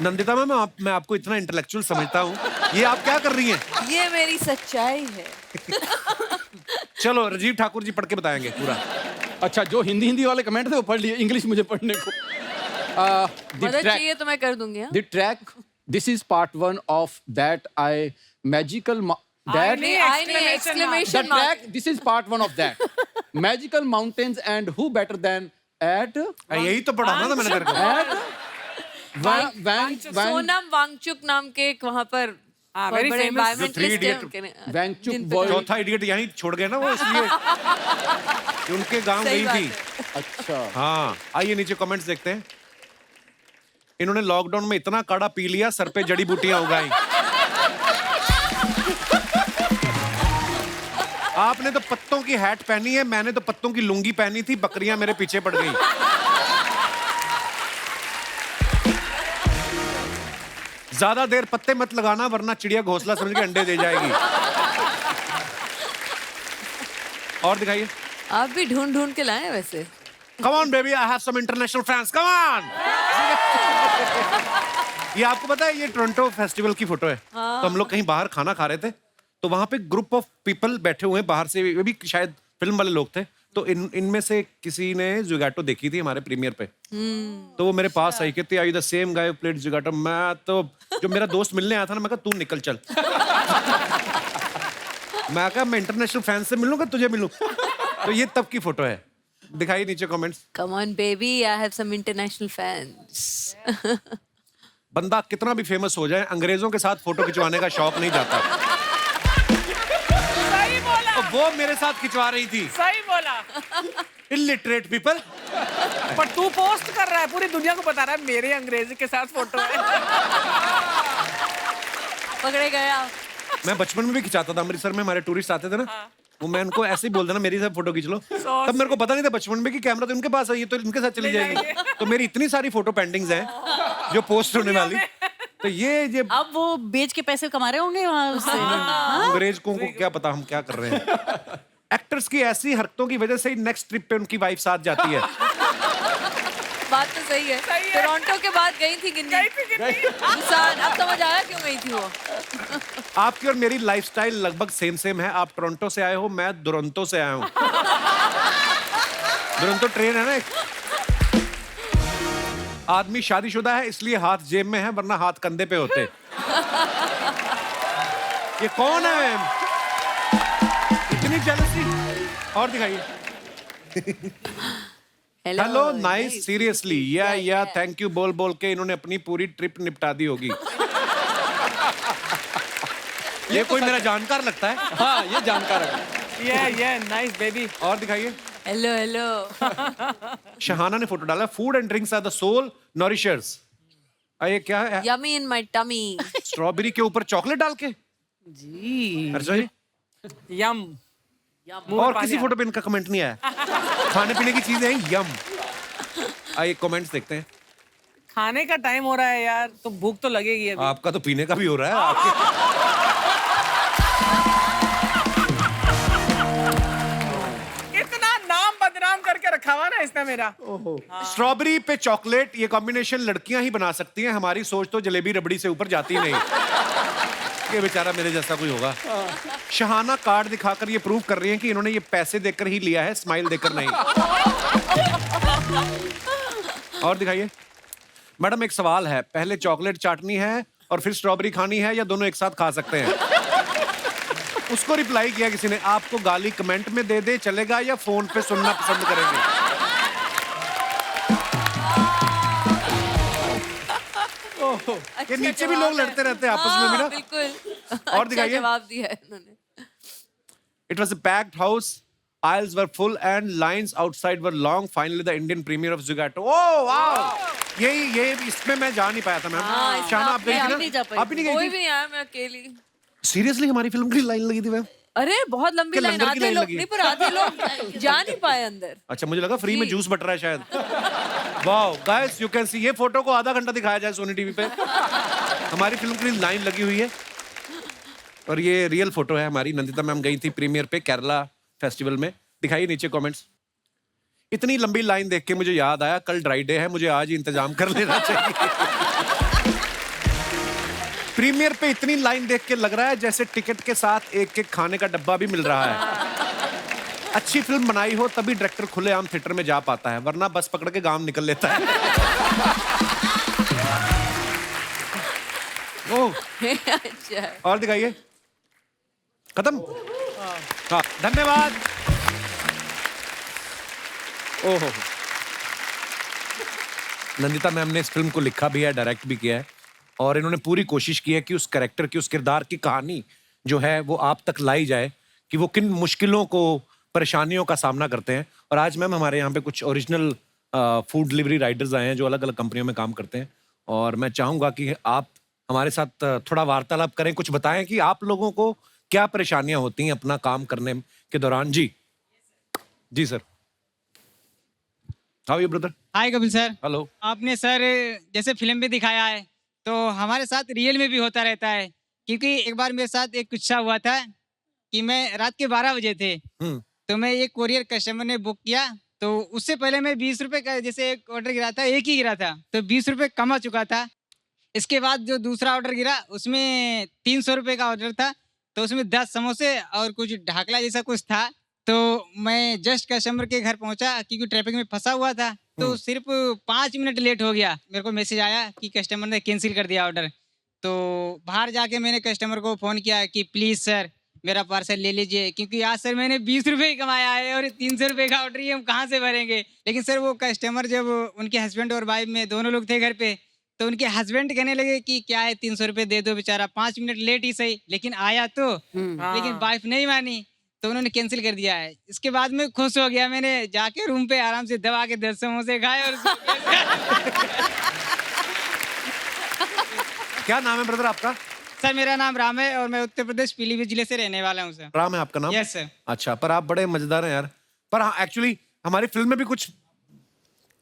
नंदिता मैम, मैं आपको इतना इंटेलेक्चुअल समझता हूँ, ये आप क्या कर रही हैं? ये मेरी सच्चाई है। चलो राजीव ठाकुर जी पढ़ के बताएंगे पूरा। अच्छा, जो हिंदी वाले कमेंट थे वो पढ़ लिए, इंग्लिश मुझे पढ़ने को। मदद चाहिए तो मैं कर दूंगी। हाँ? The track, this is part 1 of that magical that exclamation the track, this is part 1 of that magical mountains, and who better than at यही तो पढ़ाना था मैंने तेरे को। सोनम वांगचुक नाम के एक वहाँ पर very बड़े famous environmentalist वांगचुक बॉय। चौथा इडियट यहीं छोड़ गए ना वो, इसलिए कि उनके गांव सही गई बात थी। है। अच्छा, हाँ। आइए नीचे कमेंट्स देखते हैं। इन्होंने लॉकडाउन में इतना काढ़ा पी लिया, सर पे जड़ी बूटियां उगाई। आप आपने तो पत्तों की हैट पहनी है, मैंने तो पत्तों की लुंगी पहनी थी, बकरियां मेरे पीछे पड़ गई। ज्यादा देर पत्ते मत लगाना वरना चिड़िया घोंसला समझ के अंडे दे जाएगी। और दिखाइए। आप भी ढूंढ ढूंढ के लाए हैं वैसे। Come on baby, I have some international fans. Come on. ये आपको पता है ये टोरंटो फेस्टिवल की फोटो है। तो हम लोग कहीं बाहर खाना खा रहे थे, तो वहां पे ग्रुप ऑफ पीपल बैठे हुए हैं बाहर से, ये भी शायद फिल्म वाले लोग थे। तो इनमें से किसी ने जुगाटो देखी थी हमारे प्रीमियर पे, तो वो मेरे पास आई, कहती आई द सेम गाय प्लेड जुगाटो। मैं तो जो मेरा दोस्त मिलने आया था ना, मैं कहा तू निकल चल। मैं कहा मैं इंटरनेशनल फैन से मिलूंगा, तुझे मिलूं। तो ये तब की फोटो है। दिखाइए नीचे comments. Come on baby, I have some international fans. बंदा कितना भी फेमस हो जाए, अंग्रेजों के साथ फोटो खिंचवाने का शौक नहीं जाता। सही बोला। तो वो मेरे साथ खिंचवा रही थी। सही बोला। Illiterate people. पर तू पोस्ट कर रहा है, पूरी दुनिया को बता रहा है मेरे अंग्रेजी के साथ फोटो है। पकड़े गए आप। मैं बचपन में भी खिंचाता था, अमृतसर में हमारे टूरिस्ट आते थे ना, वो मैं उनको ऐसे ही बोल देना मेरी साथ फोटो खींच लो। तब मेरे को पता नहीं था बचपन में कि कैमरा तो इनके पास है, ये तो इनके साथ चली जाएगी। तो मेरी इतनी सारी फोटो पेंडिंग्स हैं जो पोस्ट होने वाली। तो ये अब वो बेच के पैसे कमा रहे होंगे वहां उससे। अंग्रेज को क्या पता हम क्या कर रहे हैं। एक्टर्स की ऐसी हरकतों की वजह से ही नेक्स्ट ट्रिप पे उनकी वाइफ साथ जाती है। बात तो सही है। टोरंटो के बाद गई थी गिन्नी। बुसान, अब समझ आया क्यों गई थी वो। आपकी और मेरी लाइफस्टाइल लगभग सेम है। आप टोरंटो से आए हो, मैं दुरंतो से आया हूँ। दुरंतो ट्रेन है ना एक। आदमी शादीशुदा है इसलिए हाथ जेब में है, वरना हाथ कंधे पे होते। ये कौन है? इतनी जेलसी। और दिखाइए। हेलो नाइस, सीरियसली या थैंक यू बोल बोल के इन्होंने अपनी पूरी ट्रिप निपटा दी होगी। ये कोई मेरा जानकार लगता है। हाँ, ये जानकार है। ये नाइस बेबी। और दिखाइए। हेलो। शहाना ने फोटो डाला, food and drinks are the soul nourishers. ये क्या है? Yummy in my tummy. Strawberry के ऊपर चॉकलेट डाल के जी। अर्जुन जी? यम। और किसी फोटो पे इनका कमेंट नहीं आया। खाने पीने की चीजें हैं, यम। आइए कमेंट्स देखते हैं। खाने का टाइम हो रहा है यार, तो भूख तो लगेगी अभी। आपका तो पीने का भी हो रहा है। आपके इतना नाम बदनाम करके रखा हुआ ना इसने मेरा। स्ट्रॉबेरी पे चॉकलेट, ये कॉम्बिनेशन लड़कियां ही बना सकती हैं। हमारी सोच तो जलेबी रबड़ी से ऊपर जाती नहीं। ये बेचारा मेरे जैसा कोई होगा। शहाना कार्ड दिखाकर ये प्रूव कर रही है कि इन्होंने ये पैसे देकर ही लिया है, स्माइल देकर नहीं। और दिखाइए। मैडम एक सवाल है, पहले चॉकलेट चाटनी है और फिर स्ट्रॉबेरी खानी है, या दोनों एक साथ खा सकते हैं? उसको रिप्लाई किया किसी ने, आपको गाली कमेंट में दे दे चलेगा या फोन पे सुनना पसंद करेंगे? ये नीचे भी लोग लड़ते रहते हैं आपस में भी ना। बिल्कुल। और दिखाइए। जवाब दिया है इन्होंने। It was a packed house. Aisles were full and lines outside were long. Finally, the Indian premiere of Zugato. Oh wow! ये इसमें मैं जा नहीं पाया था मैम। शाना आप गई थी ना? आप भी नहीं कोई गई भी थी? नहीं आया, मैं अकेली। सीरियसली हमारी फिल्म की लाइन लगी थी मैम? अरे बहुत लंबी क्या लाइन, लंगर की आधे लाइन लोग लगी? नहीं, पर आधे लोग जा नहीं पाए अंदर। अच्छा मुझे लगा फ्री में जूस बट रहा है शायद। Wow guys you can see, ये फोटो को आधा घंटा दिखाया जाए सोनी टीवी पे। हमारी फिल्म की लाइन लगी हुई है। और ये रियल फोटो है हमारी। नंदिता मैम गई थी प्रीमियर पे केरला फेस्टिवल में। दिखाइए नीचे कमेंट्स। इतनी लंबी लाइन देख के मुझे याद आया कल ड्राई डे है, मुझे आज ही इंतजाम कर लेना चाहिए। प्रीमियर पे इतनी लाइन देख के लग रहा है जैसे टिकट के साथ एक एक खाने का डब्बा भी मिल रहा है। अच्छी फिल्म बनाई हो तभी डायरेक्टर खुलेआम थिएटर में जा पाता है, वरना बस पकड़ के गांव निकल लेता है। ओह अच्छा। और दिखाइए। खत्म। हाँ धन्यवाद। ओहो नंदिता मैम ने इस फिल्म को लिखा भी है, डायरेक्ट भी किया है, और इन्होंने पूरी कोशिश की है कि उस कैरेक्टर की, उस किरदार की कहानी जो है वो आप तक लाई जाए कि वो किन मुश्किलों को, परेशानियों का सामना करते हैं। और आज मैम हमारे यहाँ पे कुछ ओरिजिनल फूड डिलीवरी राइडर्स आए हैं जो अलग अलग कंपनियों में काम करते हैं, और मैं चाहूँगा कि आप हमारे साथ थोड़ा वार्तालाप करें, कुछ बताएं कि आप लोगों को क्या परेशानियां होती हैं अपना काम करने में, के दौरान जी sir, how you brother? Hi Kapil sir. Hello. आपने सर जैसे फिल्म में दिखाया है तो हमारे साथ रियल में भी होता रहता है, क्योंकि एक बार मेरे साथ एक किस्सा हुआ था कि मैं रात के 12 बजे थे, तो मैं एक कोरियर कस्टमर ने बुक किया, तो उससे पहले मैं 20 रुपए का जैसे एक ऑर्डर गिरा था, एक ही गिरा था, तो 20 रुपए कमा चुका था। इसके बाद जो दूसरा ऑर्डर गिरा उसमें 300 रुपए का ऑर्डर था, तो उसमें 10 समोसे और कुछ ढाकला जैसा कुछ था। तो मैं जस्ट कस्टमर के घर पहुंचा क्योंकि ट्रैफिक में फंसा हुआ था, तो सिर्फ 5 मिनट लेट हो गया। मेरे को मैसेज आया कि कस्टमर ने कैंसिल कर दिया ऑर्डर। तो बाहर जाके मैंने कस्टमर को फ़ोन किया कि प्लीज़ सर मेरा पार्सल ले लीजिए, क्योंकि आज सर मैंने 20 रुपये ही कमाया है और 300 रुपये का ऑर्डर ही हम कहाँ से भरेंगे। लेकिन सर वो कस्टमर जब उनके हस्बैंड और वाइफ में दोनों लोग थे घर पे, तो उनके हस्बैंड कहने लगे कि क्या है 300 रुपये दे दो, बेचारा 5 मिनट लेट ही सही लेकिन आया तो। लेकिन वाइफ नहीं मानी तो उन्होंने कैंसिल कर दिया है। इसके बाद मैं खुश हो गया, मैंने जाके रूम पे आराम से दबा के 10 समोसे खाए और क्या नाम है ब्रदर आपका? सर मेरा नाम राम है और मैं उत्तर प्रदेश पीलीभीत जिले से रहने वाला हूँ सर। राम है आपका नाम? Yes sir. अच्छा, पर आप बड़े मजेदार हैं यार। पर हाँ, एक्चुअली हमारी फिल्म में भी कुछ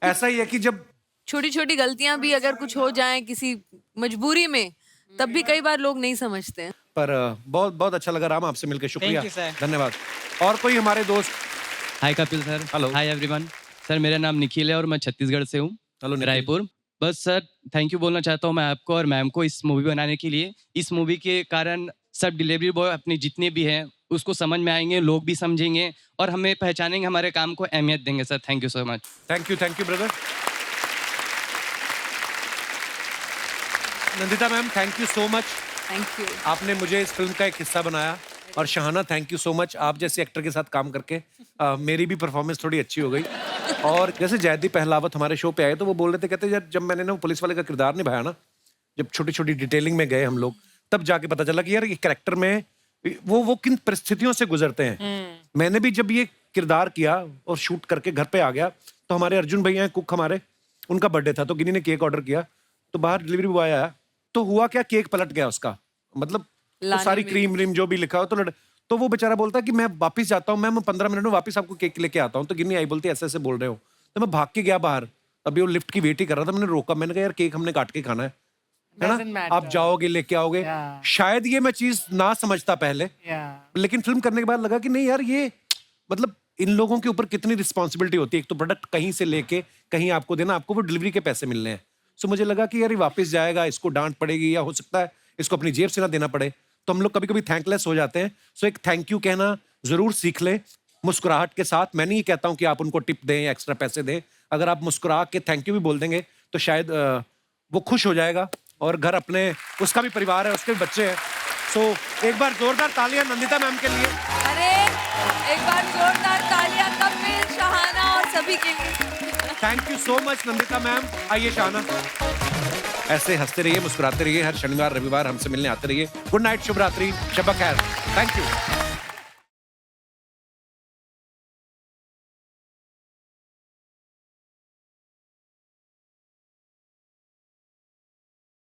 ऐसा ही है कि जब छोटी छोटी गलतियां भी अगर कुछ हो जाए किसी मजबूरी में, तब भी कई बार लोग नहीं समझते हैं। पर बहुत बहुत अच्छा लगा राम आपसे मिलकर, शुक्रिया, Thank you, sir. धन्यवाद। और कोई हमारे दोस्त? Hi Kapil sir. Hello. Hi everyone. Sir मेरा नाम निखिल है और मैं छत्तीसगढ़ से हूँ, हेलो निखिल। रायपुर। बस सर थैंक यू बोलना चाहता हूँ मैं आपको और मैम को इस मूवी बनाने के लिए। इस मूवी के कारण सब डिलीवरी बॉय अपने जितने भी हैं उसको समझ में आएंगे, लोग भी समझेंगे और हमें पहचानेंगे, हमारे काम को अहमियत देंगे। Sir thank you so much. Thank you brother. Nandita ma'am thank you so much. Thank you. आपने मुझे इस फिल्म का एक हिस्सा बनाया। और Shahana thank you so much, आप जैसे एक्टर के साथ काम करके मेरी भी परफॉर्मेंस थोड़ी अच्छी हो गई। और जैसे जयदीप पहलावत हमारे शो पे आए तो वो बोल रहे थे, कहते यार जब मैंने ना पुलिस वाले का किरदार निभाया ना, जब छोटी छोटी डिटेलिंग में गए हम लोग, तब जाके पता चला कि यार ये कैरेक्टर में वो किन परिस्थितियों से गुजरते हैं। मैंने भी जब ये किरदार किया और शूट करके घर पे आ गया तो हमारे अर्जुन भैया कुक हमारे, उनका बर्थडे था तो गिनी ने केक ऑर्डर किया, तो बाहर डिलीवरी बॉय आया तो हुआ क्या, केक पलट गया उसका, मतलब तो सारी क्रीम व्रीम जो भी लिखा हो तो वो बेचारा बोलता है कि मैं वापस जाता हूँ, मैं 15 मिनट में वापस आपको केक लेके आता हूँ। तो गिन्नी आई बोलती ऐसे ऐसे बोल रहे हो, तो मैं भाग के गया बाहर, अभी वो लिफ्ट की वेट ही कर रहा था, मैंने रोका, मैंने कहा यार केक हमने काट के खाना है ना, आप जाओगे लेके आओगे। शायद ये मैं चीज ना समझता पहले, लेकिन फिल्म करने के बाद लगा कि नहीं यार ये मतलब इन लोगों के ऊपर कितनी रिस्पॉन्सिबिलिटी होती है। एक तो प्रोडक्ट कहीं से लेके कहीं आपको देना, आपको वो डिलीवरी के पैसे मिलने हैं। सो मुझे लगा कि यार ये वापस जाएगा, इसको डांट पड़ेगी या हो सकता है इसको अपनी जेब से ना देना पड़े, तो हम लोग कभी कभी थैंकलेस हो जाते हैं। सो एक थैंक यू कहना जरूर सीख लें मुस्कुराहट के साथ। मैं नहीं कहता हूं कि आप उनको टिप दें या एक्स्ट्रा पैसे दें, अगर आप मुस्कुरा के थैंक यू भी बोल देंगे तो शायद वो खुश हो जाएगा और घर अपने, उसका भी परिवार है, उसके भी बच्चे हैं। सो एक बार जोरदार तालियां नंदिता मैम के लिए। अरे एक बार जोरदार तालियां कपिल, शहाना और सभी के लिए। Thank you so much Nandita ma'am. आइए शहाना, ऐसे हंसते रहिए, मुस्कुराते रहिए, हर शनिवार रविवार हमसे मिलने आते रहिए। गुड नाइट, शुभ रात्रि, शब खैर। Thank you.